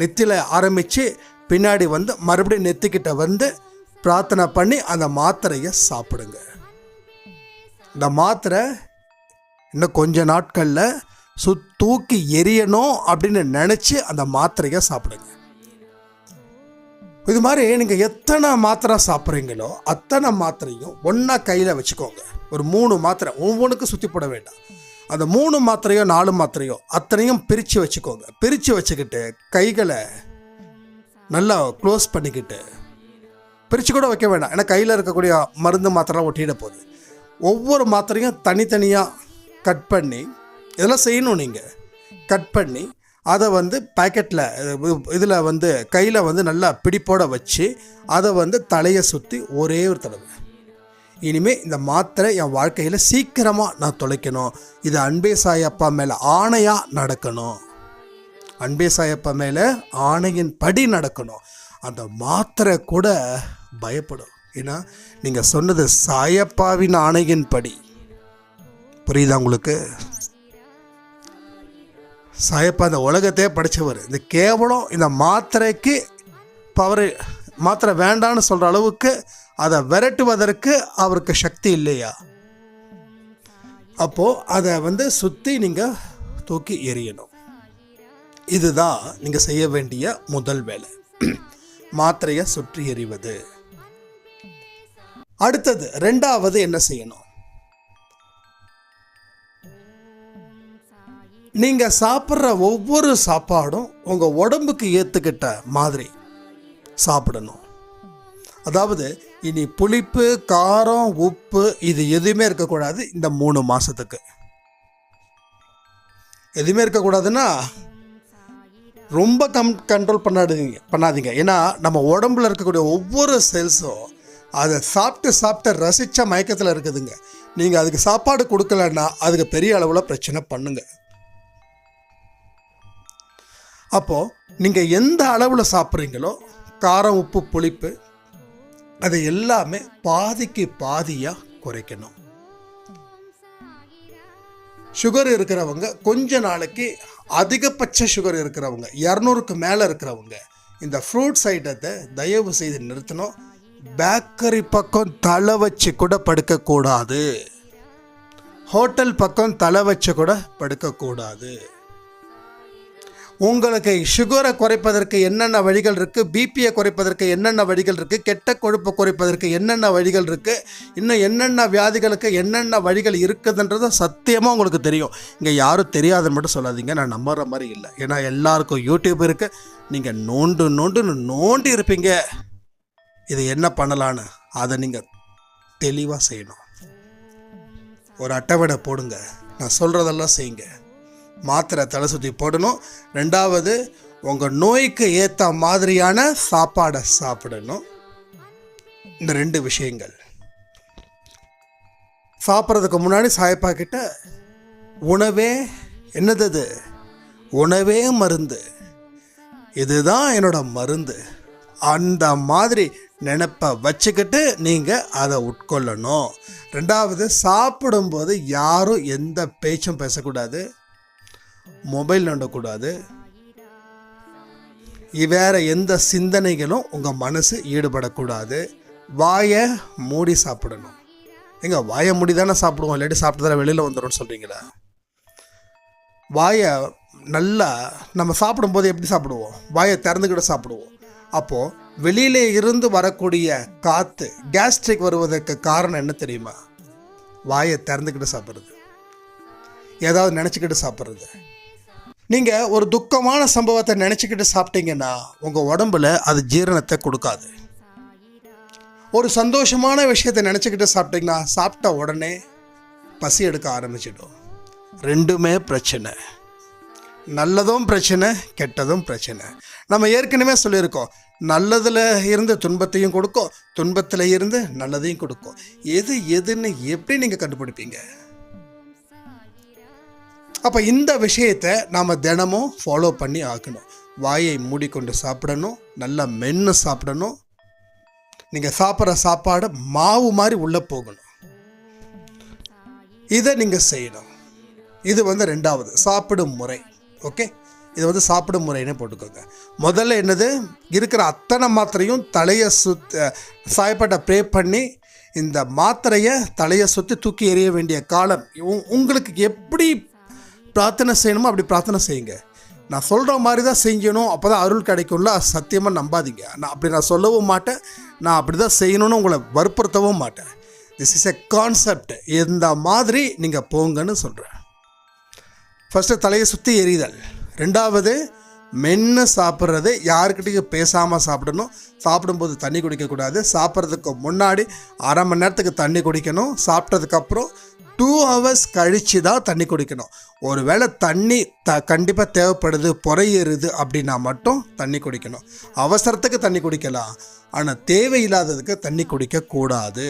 நெத்தியில் ஆரம்பித்து பின்னாடி வந்து மறுபடியும் நெத்திக்கிட்ட வந்து பிரார்த்தனை பண்ணி அந்த மாத்திரையை சாப்பிடுங்க. இந்த மாத்திரை இன்னும் கொஞ்ச நாட்களில் தூக்கி எரியணும் அப்படின்னு நினச்சி அந்த மாத்திரையை சாப்பிடுங்க. இது மாதிரி நீங்கள் எத்தனை மாத்திரை சாப்பிட்றீங்களோ அத்தனை மாத்திரையும் ஒன்றா கையில் வச்சுக்கோங்க. ஒரு 3 மாத்திரை ஒவ்வொன்றுக்கும் சுற்றி போட வேண்டாம். அந்த 3 மாத்திரையோ 4 மாத்திரையோ அத்தனையும் பிரித்து வச்சுக்கோங்க. பிரித்து வச்சுக்கிட்டு கைகளை நல்லா க்ளோஸ் பண்ணிக்கிட்டு, பிரித்து கூட வைக்க வேண்டாம், ஏன்னா கையில் இருக்கக்கூடிய மருந்து மாத்திரைலாம் ஒட்டிட போகுது. ஒவ்வொரு மாத்திரையும் தனித்தனியாக கட் பண்ணி, இதெல்லாம் செய்யணும் நீங்கள். கட் பண்ணி அதை வந்து பேக்கெட்டில் இதில் வந்து கையில் வந்து நல்லா பிடிப்போட வச்சு அதை வந்து தலையை சுற்றி ஒரே ஒரு தடவை, இனிமேல் இந்த மாத்திரை என் வாழ்க்கையில் சீக்கிரமாக நான் தொலைக்கணும், இது அன்பே சாயப்பா மேலே ஆணையாக நடக்கணும், அன்பே சாயப்பா மேலே ஆணையின் படி நடக்கணும். அந்த மாத்திரை கூட பயப்படும், ஏன்னா நீங்கள் சொன்னது சாயப்பாவின் ஆணையின் படி. புரியுதா உங்களுக்கு? சாயப்பா இந்த உலகத்தையே படித்தவர். இந்த கேவலம் இந்த மாத்திரைக்கு பவர், மாத்திரை வேண்டான்னு சொல்கிற அளவுக்கு அதை விரட்டுவதற்கு அவருக்கு சக்தி இல்லையா? அப்போது அதை வந்து சுற்றி நீங்கள் தூக்கி எறியணும். இதுதான் நீங்கள் செய்ய வேண்டிய முதல் வேலை, மாத்திரையை சுற்றி எறிவது. அடுத்தது ரெண்டாவது என்ன செய்யணும்? நீங்கள் சாப்பிட்ற ஒவ்வொரு சாப்பாடும் உங்கள் உடம்புக்கு ஏற்றுக்கிட்ட மாதிரி சாப்பிடணும். அதாவது இனி புளிப்பு, காரம், உப்பு இது எதுவுமே இருக்கக்கூடாது. இந்த 3 மாதத்துக்கு எதுவுமே இருக்கக்கூடாதுன்னா ரொம்ப கண்ட்ரோல் பண்ணாதீங்க. ஏன்னா நம்ம உடம்புல இருக்கக்கூடிய ஒவ்வொரு செல்ஸும் அதை சாப்பிட்டு ரசித்த மயக்கத்தில் இருக்குதுங்க. நீங்கள் அதுக்கு சாப்பாடு கொடுக்கலன்னா அதுக்கு பெரிய அளவில் பிரச்சனை பண்ணுங்க. அப்போது நீங்கள் எந்த அளவில் சாப்பிட்றீங்களோ காரம், உப்பு, புளிப்பு அதை எல்லாமே பாதிக்கு பாதியாக குறைக்கணும். சுகர் இருக்கிறவங்க கொஞ்ச நாளைக்கு, அதிகபட்ச சுகர் இருக்கிறவங்க 200க்கு மேலே இருக்கிறவங்க இந்த ஃப்ரூட்ஸ் ஐட்டத்தை தயவு செய்து நிறுத்தணும். பேக்கரி பக்கம் தலை வச்சு கூட படுக்கக்கூடாது, ஹோட்டல் பக்கம் தலை வச்சு கூட படுக்கக்கூடாது. உங்களுக்கு சுகரை குறைப்பதற்கு என்னென்ன வழிகள் இருக்குது, பிபியை குறைப்பதற்கு என்னென்ன வழிகள் இருக்குது, கெட்ட கொழுப்பை குறைப்பதற்கு என்னென்ன வழிகள் இருக்குது, இன்னும் என்னென்ன வியாதிகளுக்கு என்னென்ன வழிகள் இருக்குதுன்றது சத்தியமாக உங்களுக்கு தெரியும். இங்கே யாரும் தெரியாதுன்னு மட்டும் சொல்லாதீங்க, நான் நம்புகிற மாதிரி இல்லை. ஏன்னா எல்லாருக்கும் யூடியூப் இருக்குது, நீங்கள் நோண்டி இருப்பீங்க. இது என்ன பண்ணலான்னு அதை நீங்கள் தெளிவாக செய்யணும். ஒரு அட்டவணை போடுங்க, நான் சொல்கிறதெல்லாம் செய்யுங்க. மாத்திரை தலை சுற்றி போடணும். ரெண்டாவது, உங்கள் நோய்க்கு ஏற்ற மாதிரியான சாப்பாடை சாப்பிடணும். இந்த 2 விஷயங்கள். சாப்பிட்றதுக்கு முன்னாடி சாயப்பா கிட்ட உணவே என்னது, உணவே மருந்து, இதுதான் என்னோட மருந்து, அந்த மாதிரி நினைப்பை வச்சுக்கிட்டு நீங்கள் அதை உட்கொள்ளணும். ரெண்டாவது, சாப்பிடும்போது யாரும் எந்த பேச்சும் பேசக்கூடாது, மொபைல் நோண்டக்கூடாது, வேறு எந்த சிந்தனைகளும் உங்கள் மனசு ஈடுபடக்கூடாது. வாயை மூடி சாப்பிடணும். எங்க வாயை மூடி தானே சாப்பிடுவோம், இல்லாட்டி சாப்பிட்டதில் வெளியில் வந்துடும்னு சொல்கிறீங்களா? வாயை நல்லா நம்ம சாப்பிடும்போது எப்படி சாப்பிடுவோம்? வாயை திறந்துக்கிட்ட சாப்பிடுவோம். அப்போது வெளியிலே இருந்து வரக்கூடிய காற்று கேஸ்ட்ரிக் வருவதற்கு காரணம் என்ன தெரியுமா? வாயை திறந்துக்கிட்டு சாப்பிட்றது, ஏதாவது நினச்சிக்கிட்டு சாப்பிட்றது. நீங்கள் ஒரு துக்கமான சம்பவத்தை நினச்சிக்கிட்டு சாப்பிட்டீங்கன்னா உங்கள் உடம்புல அது ஜீரணத்தை கொடுக்காது. ஒரு சந்தோஷமான விஷயத்தை நினச்சிக்கிட்டு சாப்பிட்டீங்கன்னா சாப்பிட்ட உடனே பசி எடுக்க ஆரம்பிச்சிடும். 2மே பிரச்சனை, நல்லதும் பிரச்சனை, கெட்டதும் பிரச்சனை. நம்ம ஏற்கனவே சொல்லியிருக்கோம், நல்லதில் இருந்து துன்பத்தையும் கொடுக்கும், துன்பத்தில் இருந்து நல்லதையும் கொடுக்கும். எதுன்னு எப்படி நீங்கள் கண்டுபிடிப்பீங்க? அப்போ இந்த விஷயத்தை நாம் தினமும் ஃபாலோ பண்ணி ஆக்கணும். வாயை மூடிக்கொண்டு சாப்பிடணும், நல்லா மென்று சாப்பிடணும். நீங்கள் சாப்பிட்ற சாப்பாடு மாவு மாதிரி உள்ளே போகணும். இதை நீங்கள் செய்யணும். இது 2வது சாப்பிடும் முறை. ஓகே, இது சாப்பிடும் முறைன்னு போட்டுக்கோங்க. முதல்ல என்னது, இருக்கிற அத்தனை மாத்திரையும் தலையை சாயப்பாட்டை ப்ரே பண்ணி இந்த மாத்திரையை தலையை சுற்றி தூக்கி எறிய வேண்டிய காலம். உங்களுக்கு எப்படி பிரார்த்தனை செய்யணுமோ அப்படி பிரார்த்தனை செய்யுங்க. நான் சொல்கிற மாதிரி தான் செஞ்சணும், அப்போ தான் அருள் கிடைக்கும்ல, சத்தியமாக நம்பாதீங்க. நான் சொல்லவும் மாட்டேன், நான் அப்படி தான் செய்யணும்னு உங்களை வற்புறுத்தவும் மாட்டேன். This is a concept. இந்த மாதிரி நீங்கள் போங்கன்னு சொல்கிறேன். ஃபஸ்ட்டு தலையை சுற்றி எறிதல். ரெண்டாவது, மென்று சாப்பிட்றது, யாருக்கிட்டையும் பேசாமல் சாப்பிடணும். சாப்பிடும்போது தண்ணி குடிக்கக்கூடாது. சாப்பிட்றதுக்கு முன்னாடி அரை மணி நேரத்துக்கு தண்ணி குடிக்கணும். சாப்பிட்டதுக்கப்புறம் 2 hours கழித்து தான் தண்ணி குடிக்கணும். ஒரு வேளை தண்ணி கண்டிப்பாக தேவைப்படுது, புறையேறுது அப்படின்னா மட்டும் தண்ணி குடிக்கணும். அவசரத்துக்கு தண்ணி குடிக்கலாம், ஆனால் தேவையில்லாததுக்கு தண்ணி குடிக்கக்கூடாது.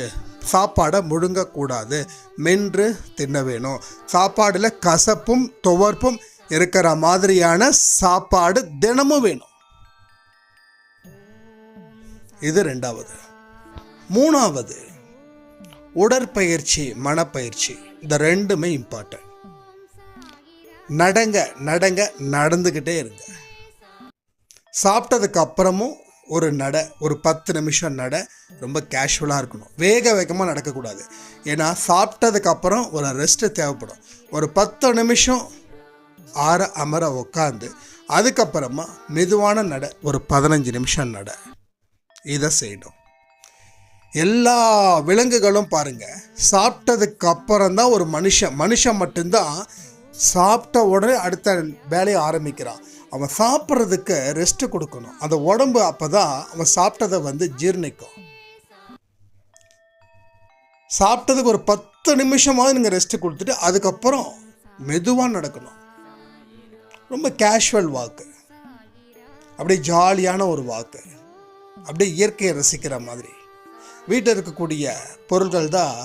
சாப்பாடை முழுங்கக்கூடாது, மென்று தின்ன வேணும். சாப்பாடில் கசப்பும் துவர்ப்பும் இருக்கிற மாதிரியான சாப்பாடு தினமும் வேணும். இது 2வது. 3வது உடற்பயிற்சி, மனப்பயிற்சி. இந்த 2மே இம்பார்ட்டன்ட். நடந்துக்கிட்டே இருங்க. சாப்பிட்டதுக்கு அப்புறமும் ஒரு ஒரு 10 நிமிஷம் ரொம்ப கேஷுவலாக இருக்கணும். வேகமாக நடக்கக்கூடாது. ஏன்னா சாப்பிட்டதுக்கப்புறம் ஒரு ரெஸ்ட்டு தேவைப்படும். ஒரு 10 நிமிஷம் அமர உட்காந்து அதுக்கப்புறமா மெதுவான ஒரு 15 நிமிஷம் இதை செய்யணும். எல்லா விலங்குகளும் பாருங்கள், சாப்பிட்டதுக்கு அப்புறம் தான் ஒரு மனுஷன் மட்டும்தான் சாப்பிட்ட உடனே அடுத்த வேலையை ஆரம்பிக்கிறான். அவன் சாப்பிட்றதுக்கு ரெஸ்ட்டு கொடுக்கணும். அந்த உடம்பு அப்போ தான் அவன் சாப்பிட்டதை ஜீர்ணிக்கும். சாப்பிட்டதுக்கு ஒரு 10 நிமிஷமாவது நீங்கள் ரெஸ்ட்டு கொடுத்துட்டு அதுக்கப்புறம் மெதுவாக நடக்கணும். ரொம்ப கேஷுவல் வாக்கு, அப்படியே ஜாலியான ஒரு வாக்கு, அப்படியே இயற்கையை ரசிக்கிற மாதிரி. வீட்டில் இருக்கக்கூடிய பொருட்கள் தான்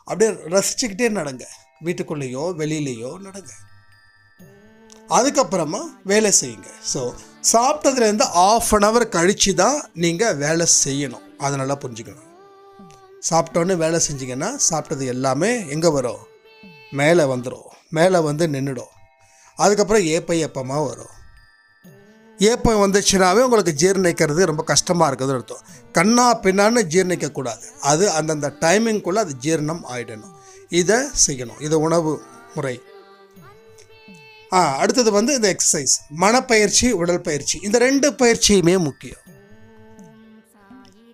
அப்படியே ரசிச்சுக்கிட்டே நடங்க. வீட்டுக்குள்ளேயோ வெளியிலையோ நடங்க. அதுக்கப்புறமா வேலை செய்யுங்க. ஸோ சாப்பிட்டதுலேருந்து 1/2 hour கழித்து தான் நீங்கள் வேலை செய்யணும். அதனால் புரிஞ்சுக்கணும். சாப்பிட்டோன்னே வேலை செஞ்சிங்கன்னா சாப்பிட்டது எல்லாமே எங்கே வரும்? மேலே வந்துடும். மேலே நின்றுடும். அதுக்கப்புறம் ஏப்பமாக வரும். ஏப்பம் வந்துச்சுனாவே உங்களுக்கு ஜீரணிக்கிறது ரொம்ப கஷ்டமாக இருக்குது அர்த்தம். கண்ணா பின்னான்னு ஜீரணிக்கக்கூடாது. அது அந்தந்த டைமிங்குள்ளே அது ஜீரணம் ஆகிடணும். இதை செய்யணும். இது உணவு முறை. அடுத்தது இந்த எக்ஸசைஸ், மனப்பயிற்சி, உடல் பயிற்சி. இந்த 2 பயிற்சியுமே முக்கியம்.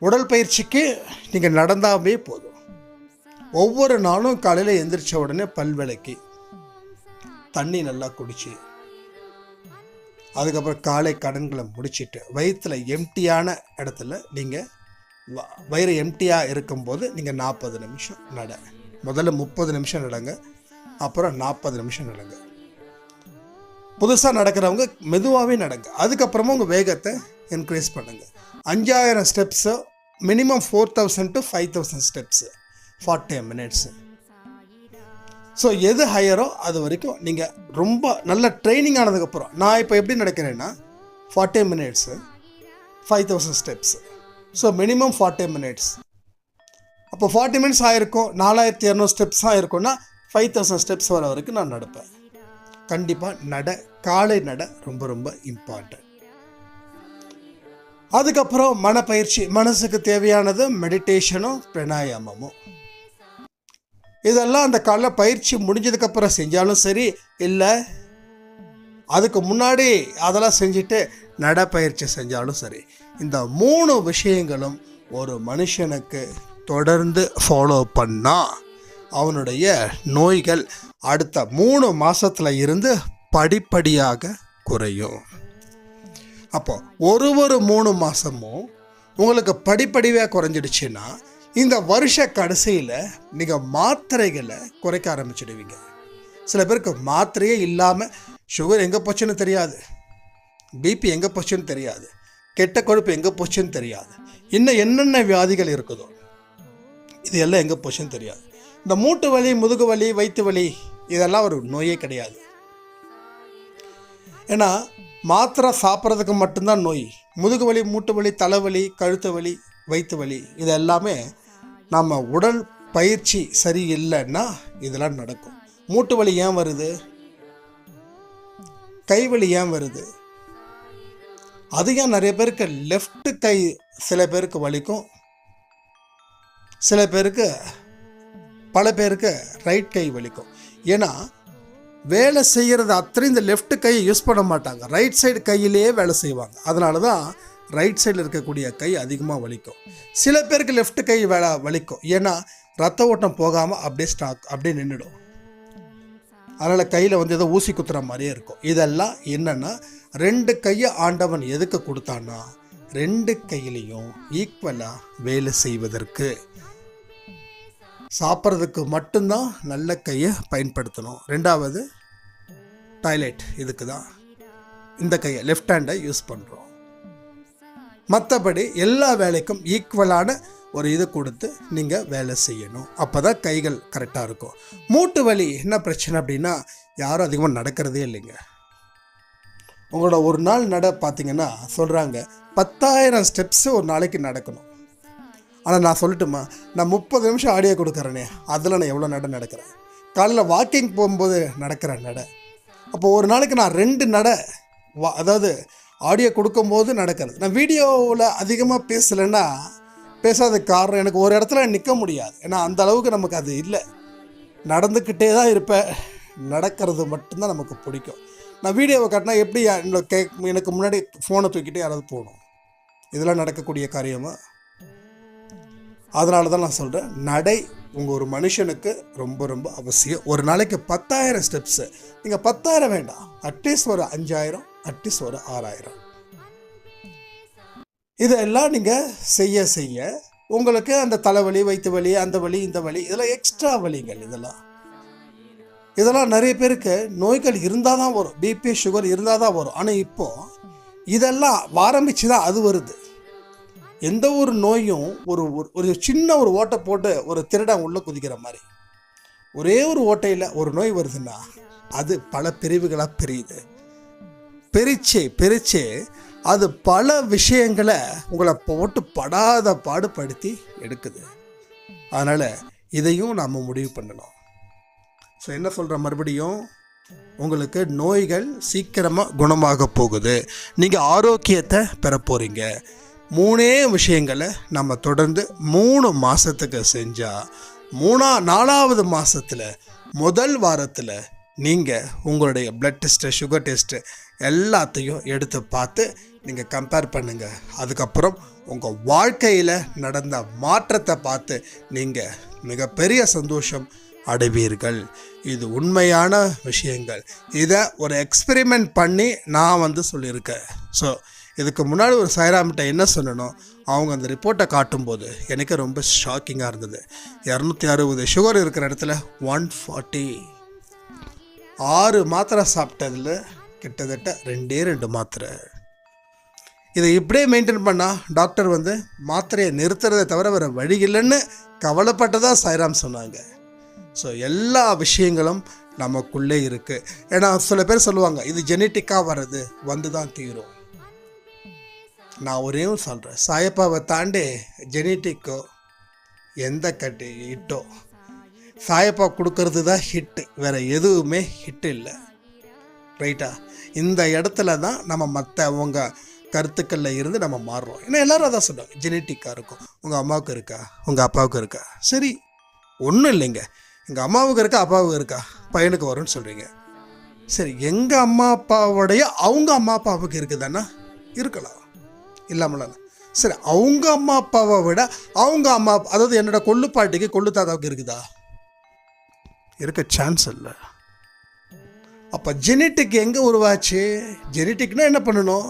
உடல் பயிற்சிக்கு நீங்கள் நடந்தாவே போதும். ஒவ்வொரு நாளும் காலையில் எந்திரிச்ச உடனே பல் விளக்கி தண்ணி நல்லா குடிச்சு அதுக்கப்புறம் காலை கடன்களை முடிச்சுட்டு வயிற்றில் எம்டியான இடத்துல நீங்கள் வயிறு எம்டியாக இருக்கும்போது நீங்கள் 40 நிமிஷம் முதல்ல 30 நிமிஷம் நடங்க, அப்புறம் 40 நிமிஷம் நடங்க. புதுசாக நடக்கிறவங்க மெதுவாகவே நடங்க. அதுக்கப்புறமா உங்கள் வேகத்தை என்கரேஜ் பண்ணுங்கள். 5000 steps, minimum 4000 to 5000 steps, 40 minutes. So எது ஹையரோ அது வரைக்கும் நீங்கள் ரொம்ப நல்ல ட்ரைனிங் ஆனதுக்கப்புறம், நான் இப்போ எப்படி நடக்கிறேன்னா 40 minutes 5000 steps. So minimum 40 minutes. அப்போ 40 minutes ஆகிருக்கும், 4200 ஸ்டெப்ஸ் ஆகிருக்கும்னா 5000 ஸ்டெப்ஸ் வர வரைக்கும் நான் நடப்பேன். கண்டிப்பாக காலை ரொம்ப ரொம்ப இம்பார்ட்டன்ட். அதுக்கப்புறம் மனப்பயிற்சி, மனசுக்கு தேவையானது மெடிடேஷனும் பிராணாயாமமும். இதெல்லாம் அந்த கால பயிற்சி முடிஞ்சதுக்கப்புறம் செஞ்சாலும் சரி, இல்லை அதுக்கு முன்னாடி அதெல்லாம் செஞ்சுட்டு நடப்பயிற்சி செஞ்சாலும் சரி, இந்த 3 விஷயங்களும் ஒரு மனுஷனுக்கு தொடர்ந்து ஃபாலோ பண்ணால் அவனுடைய நோய்கள் அடுத்த 3 மாதத்தில் இருந்து படிப்படியாக குறையும். அப்போ ஒரு 3 மாதமும் உங்களுக்கு படிப்படியாக குறைஞ்சிடுச்சுன்னா இந்த வருஷ கடைசியில் நீங்கள் மாத்திரைகளை குறைக்க ஆரம்பிச்சிடுவீங்க. சில பேருக்கு மாத்திரையே இல்லாமல் சுகர் எங்கே போச்சுன்னு தெரியாது, பிபி எங்கே போச்சுன்னு தெரியாது, கெட்ட கொழுப்பு எங்கே போச்சுன்னு தெரியாது, இன்னும் என்னென்ன வியாதிகள் இருக்குதோ இது எல்லாம் எங்கே போச்சுன்னு தெரியாது. இந்த மூட்டு வலி, முதுகு வலி, வயிற்று வலி இதெல்லாம் ஒரு நோயே கிடையாது. ஏன்னா மாத்திரை சாப்பிட்றதுக்கு மட்டும்தான் நோய். முதுகு வலி, மூட்டு வலி, தலைவலி, கழுத்து வலி, வயிற்று வலி இது எல்லாமே நம்ம உடல் பயிற்சி சரியில்லைன்னா இதெல்லாம் நடக்கும். மூட்டு வலி ஏன் வருது? கைவலி ஏன் வருது? அது ஏன் நிறைய பேருக்கு லெஃப்ட் கை சில பேருக்கு வலிக்கும், சில பேருக்கு பல பேருக்கு ரைட் கை வலிக்கும். ஏன்னா வேலை செய்கிறது அத்தனை இந்த லெஃப்ட் கையை யூஸ் பண்ண மாட்டாங்க, ரைட் சைடு கையிலேயே வேலை செய்வாங்க. அதனால தான் ரைட் சைடில் இருக்கக்கூடிய கை அதிகமாக வலிக்கும். சில பேருக்கு லெஃப்ட் கை வலிக்கும், ஏன்னா ரத்த ஓட்டம் போகாமல் அப்படியே நின்றுடும். அதனால் கையில் ஏதோ ஊசி குத்துற மாதிரியே இருக்கும். இதெல்லாம் என்னென்னா 2 கையை ஆண்டவன் எதுக்கு கொடுத்தான்னா 2 கையிலையும் ஈக்குவலாக வேலை செய்வதற்கு. சாப்பிட்றதுக்கு மட்டும்தான் நல்ல கையை பயன்படுத்தணும். 2வது டாய்லெட், இதுக்கு தான் இந்த கையை லெஃப்ட் ஹேண்டை யூஸ் பண்ணுறோம். மற்றபடி எல்லா வேலைக்கும் ஈக்குவலான ஒரு இது கொடுத்து நீங்கள் வேலை செய்யணும். அப்போ தான் கைகள் கரெக்டாக இருக்கும். மூட்டு வலி என்ன பிரச்சனை அப்படின்னா யாரும் அதிகமாக நடக்கிறதே இல்லைங்க. உங்களோட ஒரு நாள் பார்த்தீங்கன்னா சொல்கிறாங்க 10,000 ஸ்டெப்ஸு ஒரு நாளைக்கு நடக்கணும். ஆனால் நான் சொல்லட்டுமா, நான் 30 நிமிஷம் ஆடியோ கொடுக்குறேனே, அதில் நான் எவ்வளோ நடக்கிறேன். காலையில் வாக்கிங் போகும்போது நடக்கிறேன் அப்போ ஒரு நாளைக்கு நான் 2 அதாவது ஆடியோ கொடுக்கும்போது நடக்கிறது. நான் வீடியோவில் அதிகமாக பேசலைன்னா பேசாத காரணம் எனக்கு ஒரு இடத்துல நிற்க முடியாது. ஏன்னா அந்த அளவுக்கு நமக்கு அது இல்லை. நடந்துக்கிட்டே தான் இருப்பேன். நடக்கிறது மட்டும்தான் நமக்கு பிடிக்கும். நான் வீடியோவை காட்டினா எப்படி எனக்கு முன்னாடி ஃபோனை தூக்கிட்டு யாராவது போகணும்? இதெல்லாம் நடக்கக்கூடிய காரியமா? அதனால தான் நான் சொல்கிறேன், நடை உங்கள் ஒரு மனுஷனுக்கு ரொம்ப ரொம்ப அவசியம். ஒரு நாளைக்கு 10,000 ஸ்டெப்ஸு. நீங்கள் 10,000 வேண்டாம், அட்லீஸ்ட் ஒரு 5,000, அட்லீஸ்ட் ஒரு 6,000. இதெல்லாம் நீங்கள் செய்ய செய்ய உங்களுக்கு அந்த தலைவலி, வயிற்று வலி, அந்த வலி, இந்த வலி, இதெல்லாம் எக்ஸ்ட்ரா வலிகள். இதெல்லாம் நிறைய பேருக்கு நோய்கள் இருந்தால் தான் வரும். பிபி, சுகர் இருந்தால் தான் வரும். ஆனால் இப்போது இதெல்லாம் ஆரம்பித்து தான் அது வருது. எந்த ஒரு நோயும் ஒரு சின்ன ஒரு ஓட்டை போட்டு ஒரு திருடன் உள்ளே குதிக்கிற மாதிரி, ஒரே ஒரு ஓட்டையில் ஒரு நோய் வருதுன்னா அது பல பிரிவுகளாக பிரியுது. பிரிச்சு அது பல விஷயங்களை உங்களை போட்டு படாத பாடுபடுத்தி எடுக்குது. அதனால் இதையும் நாம் முடிவு பண்ணணும். ஸோ என்ன சொல்கிற, மறுபடியும் உங்களுக்கு நோய்கள் சீக்கிரமாக குணமாக போகுது. நீங்கள் ஆரோக்கியத்தை பெற போகிறீங்க. 3 விஷயங்களை நம்ம தொடர்ந்து 3 மாதத்துக்கு செஞ்சால் 4வது மாதத்தில் முதல் வாரத்தில் நீங்கள் உங்களுடைய பிளட் டெஸ்ட்டு, சுகர் டெஸ்ட்டு எல்லாத்தையும் எடுத்து பார்த்து நீங்கள் கம்பேர் பண்ணுங்கள். அதுக்கப்புறம் உங்கள் வாழ்க்கையில் நடந்த மாற்றத்தை பார்த்து நீங்கள் மிகப்பெரிய சந்தோஷம் அடைவீர்கள். இது உண்மையான விஷயங்கள். இதை ஒரு எக்ஸ்பெரிமெண்ட் பண்ணி நான் சொல்லியிருக்கேன். ஸோ இதுக்கு முன்னாடி ஒரு சாய்ராம்கிட்ட என்ன சொல்லணும், அவங்க அந்த ரிப்போர்ட்டை காட்டும்போது எனக்கு ரொம்ப ஷாக்கிங்காக இருந்தது. 260 சுகர் இருக்கிற இடத்துல 140. 6 மாத்திரை சாப்பிட்டதில் கிட்டத்தட்ட 2 மாத்திரை. இதை இப்படியே மெயின்டைன் பண்ணால் டாக்டர் மாத்திரையை நிறுத்துறதை தவிர வேறு வழி இல்லைன்னு கவலைப்பட்டதாக சாய்ராம் சொன்னாங்க. ஸோ எல்லா விஷயங்களும் நமக்குள்ளே இருக்குது. ஏன்னா சில பேர் சொல்லுவாங்க இது ஜெனட்டிக்காக வர்றது, தான் தீரும். நான் ஒரே சொல்கிறேன், சாயப்பாவை தாண்டி ஜெனட்டிக்கோ எந்த ஹிட்டோ, சாயப்பா கொடுக்கறது தான் ஹிட்டு, வேறு எதுவுமே ஹிட்டு இல்லை. ரைட்டா? இந்த இடத்துல தான் நம்ம மற்றவங்க கருத்துக்களில் இருந்து நம்ம மாறுறோம். ஏன்னா எல்லோரும் அதான் சொல்லுவாங்க, ஜெனட்டிக்காக இருக்கும். உங்கள் அம்மாவுக்கு இருக்கா, உங்கள் அப்பாவுக்கு இருக்கா? சரி, ஒன்றும் இல்லைங்க. எங்கள் அம்மாவுக்கு இருக்கா, அப்பாவுக்கு இருக்கா, பையனுக்கு வரும்னு சொல்கிறீங்க. சரி, எங்கள் அம்மா அப்பாவுடைய அவங்க அம்மா அப்பாவுக்கு இருக்குதானா? இருக்கலாம், இல்லாமலாம். சரி, அவங்க அம்மா அப்பாவை விட அவங்க அம்மா, அதாவது என்னோட கொள்ளு பாட்டிக்கு கொள்ளு தாத்தாவுக்கு இருக்குதா? இருக்க சான்ஸ் இல்லை. அப்போ ஜெனட்டிக் எங்கே உருவாச்சு? ஜெனட்டிக்னா என்ன பண்ணணும்?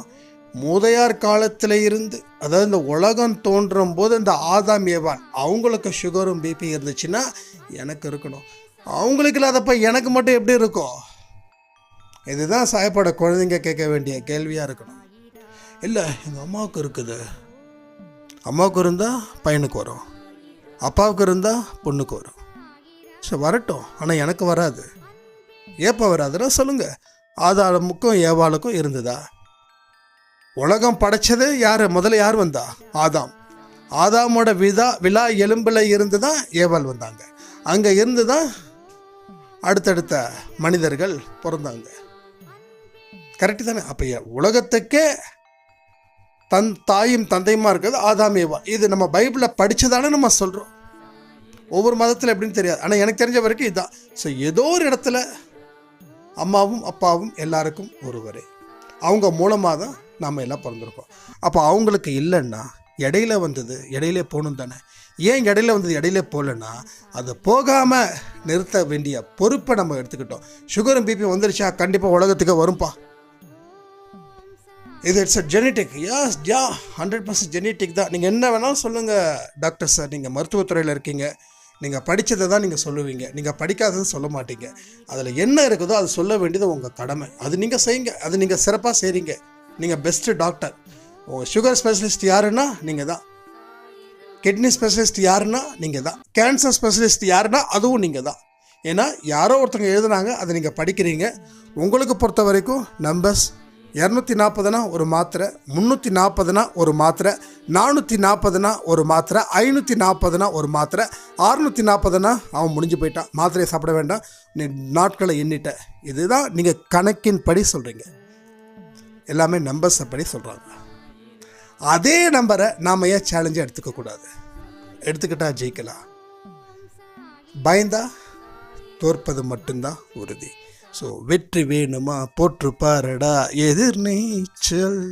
மூதையார் காலத்தில் இருந்து, அதாவது இந்த உலகம் தோன்றும் போது இந்த ஆதாம் ஏவாள் அவங்களுக்கு சுகரும் பிபி இருந்துச்சுன்னா எனக்கு இருக்கணும். அவங்களுக்கு இல்லாதப்ப எனக்கு மட்டும் எப்படி இருக்கும்? இதுதான் சாயப்போட குழந்தைங்க கேட்க வேண்டிய கேள்வியாக இருக்கணும். இல்லை, எங்கள் அம்மாவுக்கு இருக்குது, அம்மாவுக்கு இருந்தால் பையனுக்கு வரும், அப்பாவுக்கு இருந்தால் பொண்ணுக்கு வரும். சரி, வரட்டும். ஆனால் எனக்கு வராது. ஏப்பா வராதுன்னா சொல்லுங்கள். ஆதாமுக்கும் ஏவாளுக்கும் இருந்ததா? உலகம் படைச்சது யார்? முதல்ல யார் வந்தா? ஆதாம். ஆதாமோட விழா எலும்பில் இருந்து தான் ஏவாள் வந்தாங்க. அங்கே இருந்து தான் அடுத்தடுத்த மனிதர்கள் பிறந்தாங்க. கரெக்டு தானே? அப்போ உலகத்துக்கே தாயும் தந்தையுமா இருக்கிறது ஆதாம் ஏவாள். இது நம்ம பைபிளில் படித்ததானே நம்ம சொல்கிறோம். ஒவ்வொரு மதத்தில் எப்படின்னு தெரியாது, ஆனால் எனக்கு தெரிஞ்ச வரைக்கும் இதுதான். ஸோ ஏதோ ஒரு இடத்துல அம்மாவும் அப்பாவும் எல்லாருக்கும் ஒருவரே, அவங்க மூலமாக தான் நாம் எல்லாம் பிறந்திருக்கோம். அப்போ அவங்களுக்கு இல்லைன்னா இடையில வந்தது இடையிலே போகணும் தானே. ஏன் இடையில வந்தது இடையிலே போகலன்னா அதை போகாமல் நிறுத்த வேண்டிய பொறுப்பை நம்ம எடுத்துக்கிட்டோம். சுகரும் பிபி வந்துருச்சா கண்டிப்பாக உலகத்துக்கு வரும்பா. இது it's a genetic. Yeah 100% genetic தான். நீங்கள் என்ன வேணாலும் சொல்லுங்கள் டாக்டர் சார், நீங்கள் மருத்துவத்துறையில் இருக்கீங்க, நீங்கள் படித்ததை தான் நீங்கள் சொல்லுவீங்க, நீங்கள் படிக்காதது சொல்ல மாட்டீங்க. அதில் என்ன இருக்குதோ அது சொல்ல வேண்டியது உங்கள் கடமை. அது நீங்கள் செய்யுங்க, அது நீங்கள் சிறப்பாக செய்கிறீங்க. நீங்கள் பெஸ்ட்டு டாக்டர். சுகர் ஸ்பெஷலிஸ்ட் யாருன்னா நீங்கள் தான். கிட்னி ஸ்பெஷலிஸ்ட் யாருன்னா நீங்கள் தான். கேன்சர் ஸ்பெஷலிஸ்ட் யாருன்னா அதுவும் நீங்கள் தான். ஏன்னா யாரோ ஒருத்தங்க எழுதுனாங்க, அதை நீங்கள் படிக்கிறீங்க. உங்களுக்கு பொறுத்த வரைக்கும் நம்பர்ஸ் 240னா ஒரு மாத்திரை, 340னா ஒரு மாத்திரை, 440னா ஒரு மாத்திரை, 540னா ஒரு மாத்திரை, 640னா அவன் முடிஞ்சு போயிட்டான், மாத்திரையை சாப்பிட வேண்டாம், நீ நாட்களை எண்ணிட்ட. இதுதான் நீங்கள் கணக்கின் படி சொல்கிறீங்க. எல்லாமே நம்பர்ஸை படி சொல்கிறாங்க. அதே நம்பரை நாம் ஏன் சேலஞ்சை எடுத்துக்கக்கூடாது? எடுத்துக்கிட்டால் ஜெயிக்கலாம். பயந்தா தோற்பது மட்டும்தான் உறுதி. ஸோ வெற்றி வேணுமா போற்று பாரடா எதிர் நீச்சல்.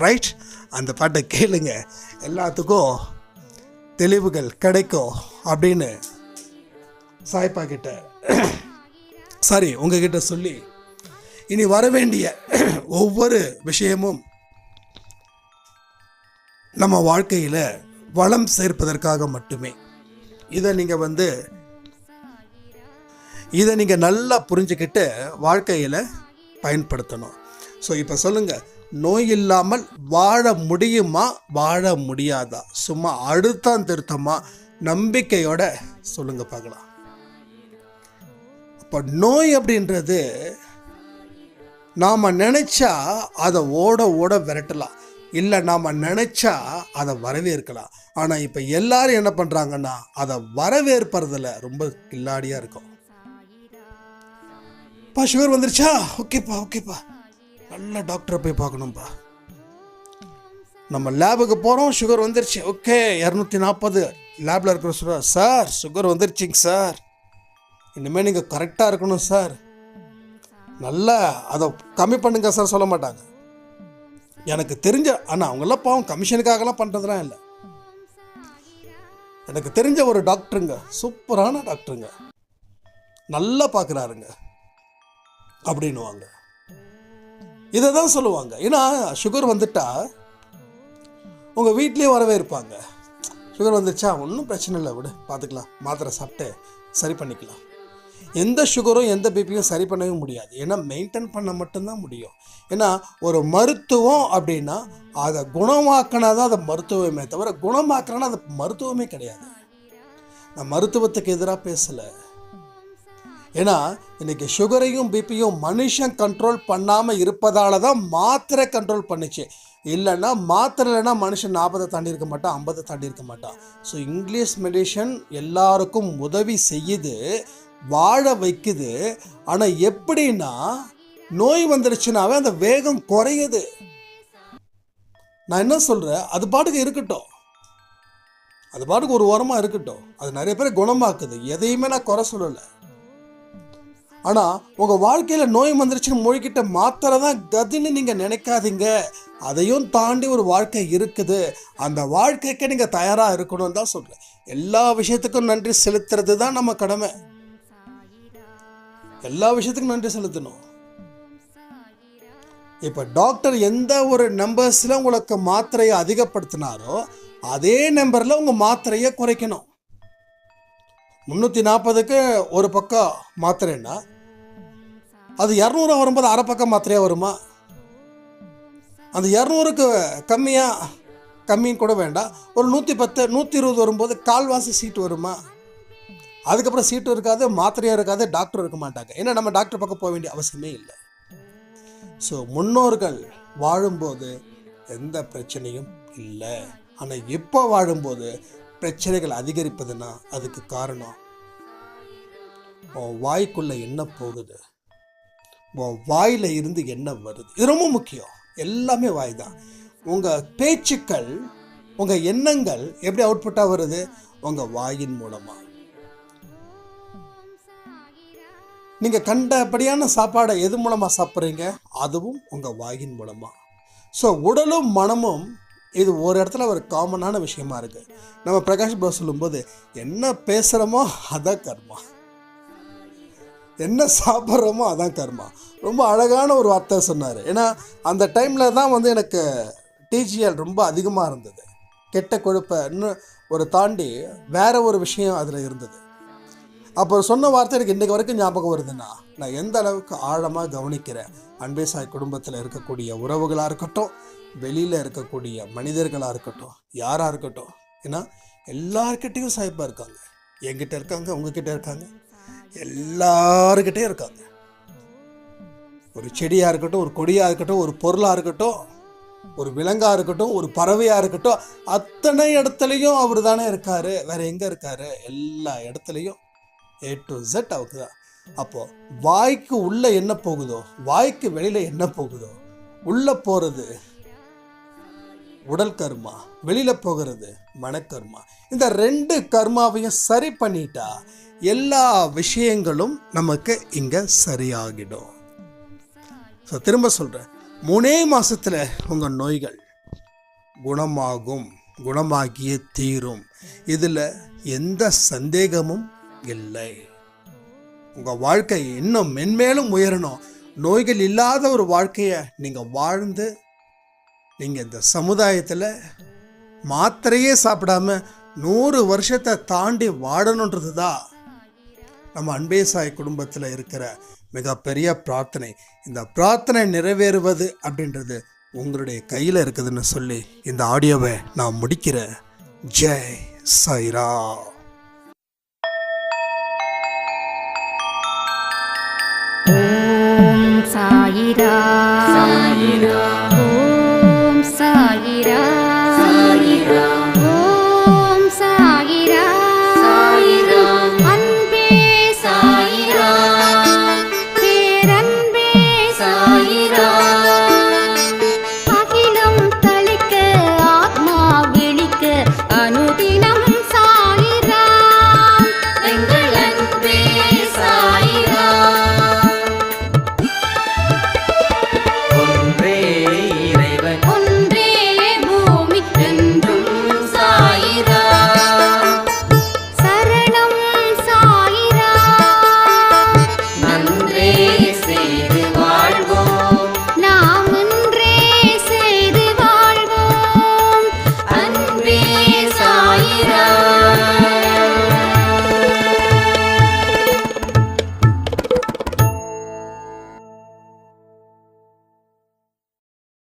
ரைட்? அந்த பாட்டை கேளுங்க, எல்லாத்துக்கும் தெளிவுகள் கிடைக்கும் அப்படின்னு சாய்ப்பா கிட்ட உங்ககிட்ட சொல்லி, இனி வர வேண்டிய ஒவ்வொரு விஷயமும் நம்ம வாழ்க்கையில் வளம் சேர்ப்பதற்காக மட்டுமே. இதை நீங்கள் நல்லா புரிஞ்சுக்கிட்டு வாழ்க்கையில் பயன்படுத்தணும். ஸோ இப்போ சொல்லுங்கள், நோய் இல்லாமல் வாழ முடியுமா வாழ முடியாதா? சும்மா அழுத்தம் திருத்தமாக நம்பிக்கையோட சொல்லுங்கள் பார்க்கலாம். இப்போ நோய் அப்படின்றது நாம் நினச்சா அதை ஓட ஓட விரட்டலாம், இல்லை நாம் நினச்சா அதை வரவேற்கலாம். ஆனால் இப்போ எல்லாரும் என்ன பண்ணுறாங்கன்னா அதை வரவேற்பறதில் ரொம்ப கில்லாடியாக இருக்கும். சுகர் வந்துருச்சா, ஓகேப்பா நல்ல டாக்டரை போய் பார்க்கணும்ப்பா. நம்ம லேபுக்கு போகிறோம், சுகர் வந்துருச்சு, ஓகே 240 லேபில் இருக்கிற சொல்கிறார், சார் சுகர் வந்துருச்சிங்க சார், இனிமேல் நீங்கள் கரெக்டாக இருக்கணும் சார், நல்லா அதை கம்மி பண்ணுங்க சார் சொல்ல மாட்டாங்க. எனக்கு தெரிஞ்ச, ஆனால் அவங்கெல்லாம் பாவம் கமிஷனுக்காகலாம் பண்ணுறதுலாம் இல்லை. எனக்கு தெரிஞ்ச ஒரு டாக்டருங்க, சூப்பரான டாக்டருங்க, நல்லா பார்க்குறாருங்க அப்படின்னுவாங்க. இதை தான் சொல்லுவாங்க. ஏன்னா சுகர் வந்துட்டா உங்கள் வீட்லேயே வரவே இருப்பாங்க. சுகர் வந்துச்சா ஒன்றும் பிரச்சனை இல்லை, விடு பார்த்துக்கலாம், மாத்திரை சாப்பிட்டு சரி பண்ணிக்கலாம். எந்த சுகரும் எந்த பிபியும் சரி பண்ணவே முடியாது. ஏன்னா மெயின்டைன் பண்ண மட்டும்தான் முடியும். ஏன்னா ஒரு மருத்துவம் அப்படின்னா அதை குணமாக்கினா தான் அதை மருத்துவமே தவிர, குணமாக்குறேன்னா அது மருத்துவமே கிடையாது. நான் மருத்துவத்துக்கு எதிராக பேசலை. ஏன்னா இன்றைக்கி சுகரையும் பிபியும் மனுஷன் கண்ட்ரோல் பண்ணாமல் இருப்பதால தான் மாத்திரை கண்ட்ரோல் பண்ணிச்சு. இல்லைன்னா மாத்திரை இல்லைன்னா மனுஷன் 40 தாண்டி இருக்க மாட்டான், 50 தாண்டி இருக்க மாட்டான். ஸோ இங்கிலீஷ் மெடிசன் எல்லாருக்கும் உதவி செய்யுது, வாழ வைக்குது. ஆனால் எப்படின்னா நோய் வந்துருச்சுனாவே அந்த வேகம் குறையுது. நான் என்ன சொல்கிறேன், அது பாட்டுக்கு இருக்கட்டும், அது பாட்டுக்கு ஒரு ஓரமாக இருக்கட்டும். அது நிறைய பேர் குணமாக்குது, எதையுமே நான் குறை சொல்லலை. ஆனால் உங்கள் வாழ்க்கையில் நோய் வந்துருச்சுன்னு மொழிக்கிட்ட மாத்திரை தான் கதின்னு நீங்கள் நினைக்காதீங்க. அதையும் தாண்டி ஒரு வாழ்க்கை இருக்குது. அந்த வாழ்க்கைக்கு நீங்கள் தயாராக இருக்கணும்னு தான் சொல்கிறேன். எல்லா விஷயத்துக்கும் நன்றி செலுத்துறது தான் நம்ம கடமை. எல்லா விஷயத்துக்கும் நன்றி செலுத்தணும். இப்போ டாக்டர் எந்த ஒரு நம்பர்ஸில் உங்களுக்கு மாத்திரையை அதிகப்படுத்தினாரோ அதே நம்பரில் உங்கள் மாத்திரையை குறைக்கணும். 340க்கு ஒரு பக்கம் மாத்திரைன்னா அது 200 வரும்போது அரை பக்கம் மாத்திரையாக வருமா? அந்த 200க்கு கம்மியும் கூட வேண்டாம், ஒரு 110 120 வரும்போது கால்வாசி சீட்டு வருமா? அதுக்கப்புறம் சீட்டு இருக்காது, மாத்திரையாக இருக்காது, டாக்டர் இருக்க மாட்டாங்க. ஏன்னா நம்ம டாக்டர் பக்கம் போக வேண்டிய அவசியமே இல்லை. ஸோ முன்னோர்கள் வாழும்போது எந்த பிரச்சனையும் இல்லை. ஆனால் இப்போ வாழும்போது பிரச்சனைகள் அதிகரிப்பதுன்னா அதுக்கு காரணம் வாய்க்குள்ளே என்ன போகுது, வாயில் இருந்து என்ன வருது. இது ரொம்ப முக்கியம். எல்லாமே வாய் தான். உங்கள் பேச்சுக்கள், உங்கள் எண்ணங்கள் எப்படி அவுட்புட்டாக வருது? உங்கள் வாயின் மூலமாக. நீங்கள் கண்டபடியான சாப்பாடை எது மூலமாக சாப்பிட்றீங்க? அதுவும் உங்கள் வாயின் மூலமாக. ஸோ உடலும் மனமும் இது ஒரு இடத்துல ஒரு காமனான விஷயமா இருக்குது. நம்ம பிரகாஷ் ப்ரோ சொல்லும்போது என்ன பேசுகிறோமோ அதான் கர்மா. என்ன சாப்பிட்றோமோ அதான் கர்மா. ரொம்ப அழகான ஒரு வார்த்தை சொன்னார். ஏன்னா அந்த டைமில் தான் வந்து எனக்கு டிஜிஎல் ரொம்ப அதிகமாக இருந்தது. கெட்ட கொழுப்பை இன்னும் ஒரு தாண்டி வேற ஒரு விஷயம் அதில் இருந்தது. அப்போ சொன்ன வார்த்தை எனக்கு இன்றைக்கு வரைக்கும் ஞாபகம் வருதுன்னா, நான் எந்த அளவுக்கு ஆழமாக கவனிக்கிறேன். அன்பே சாய் குடும்பத்தில் இருக்கக்கூடிய உறவுகளாக இருக்கட்டும், வெளியில் இருக்கக்கூடிய மனிதர்களாக இருக்கட்டும், யாராக இருக்கட்டும். ஏன்னா எல்லார்கிட்டையும் சாய்ப்பாக இருக்காங்க. என்கிட்ட இருக்காங்க, உங்ககிட்ட இருக்காங்க, எல்லாருக்கிட்டையும் இருக்காங்க. ஒரு செடியாக இருக்கட்டும், ஒரு கொடியாக இருக்கட்டும், ஒரு பொருளாக இருக்கட்டும், ஒரு விலங்காக இருக்கட்டும், ஒரு பறவையாக இருக்கட்டும், அத்தனை இடத்துலையும் அவர் தானே இருக்கார். வேறு எங்கே இருக்கார்? எல்லா இடத்துலையும் A to Z அவருக்கு தான். அப்போது வாய்க்கு உள்ளே என்ன போகுதோ, வாய்க்கு வெளியில் என்ன போகுதோ, உள்ளே போகிறது உடல் கர்மா, வெளியில் போகிறது மனக்கர்மா. இந்த 2 கர்மாவையும் சரி பண்ணிட்டா எல்லா விஷயங்களும் நமக்கு இங்கே சரியாகிடும். ஸோ திரும்ப சொல்கிறேன், 3 மாதத்தில் உங்கள் நோய்கள் குணமாகும், குணமாகியே தீரும். இதில் எந்த சந்தேகமும் இல்லை. உங்கள் வாழ்க்கை இன்னும் மென்மேலும் உயரணும். நோய்கள் இல்லாத ஒரு வாழ்க்கையை நீங்கள் வாழ்ந்து நீங்கள் இந்த சமுதாயத்தில் மாத்திரையே சாப்பிடாம 100 வருஷத்தை தாண்டி வாழணுன்றது தான் நம்ம அன்பே சாய் குடும்பத்தில் இருக்கிற மிகப்பெரிய பிரார்த்தனை. இந்த பிரார்த்தனை நிறைவேறுவது அப்படின்றது உங்களுடைய கையில் இருக்குதுன்னு சொல்லி இந்த ஆடியோவை நான் முடிக்கிறேன். ஜெய் சாய்ரா. ஓம் சாயிரா. சாயிரா ஓம் சாயிரா. சாயிரா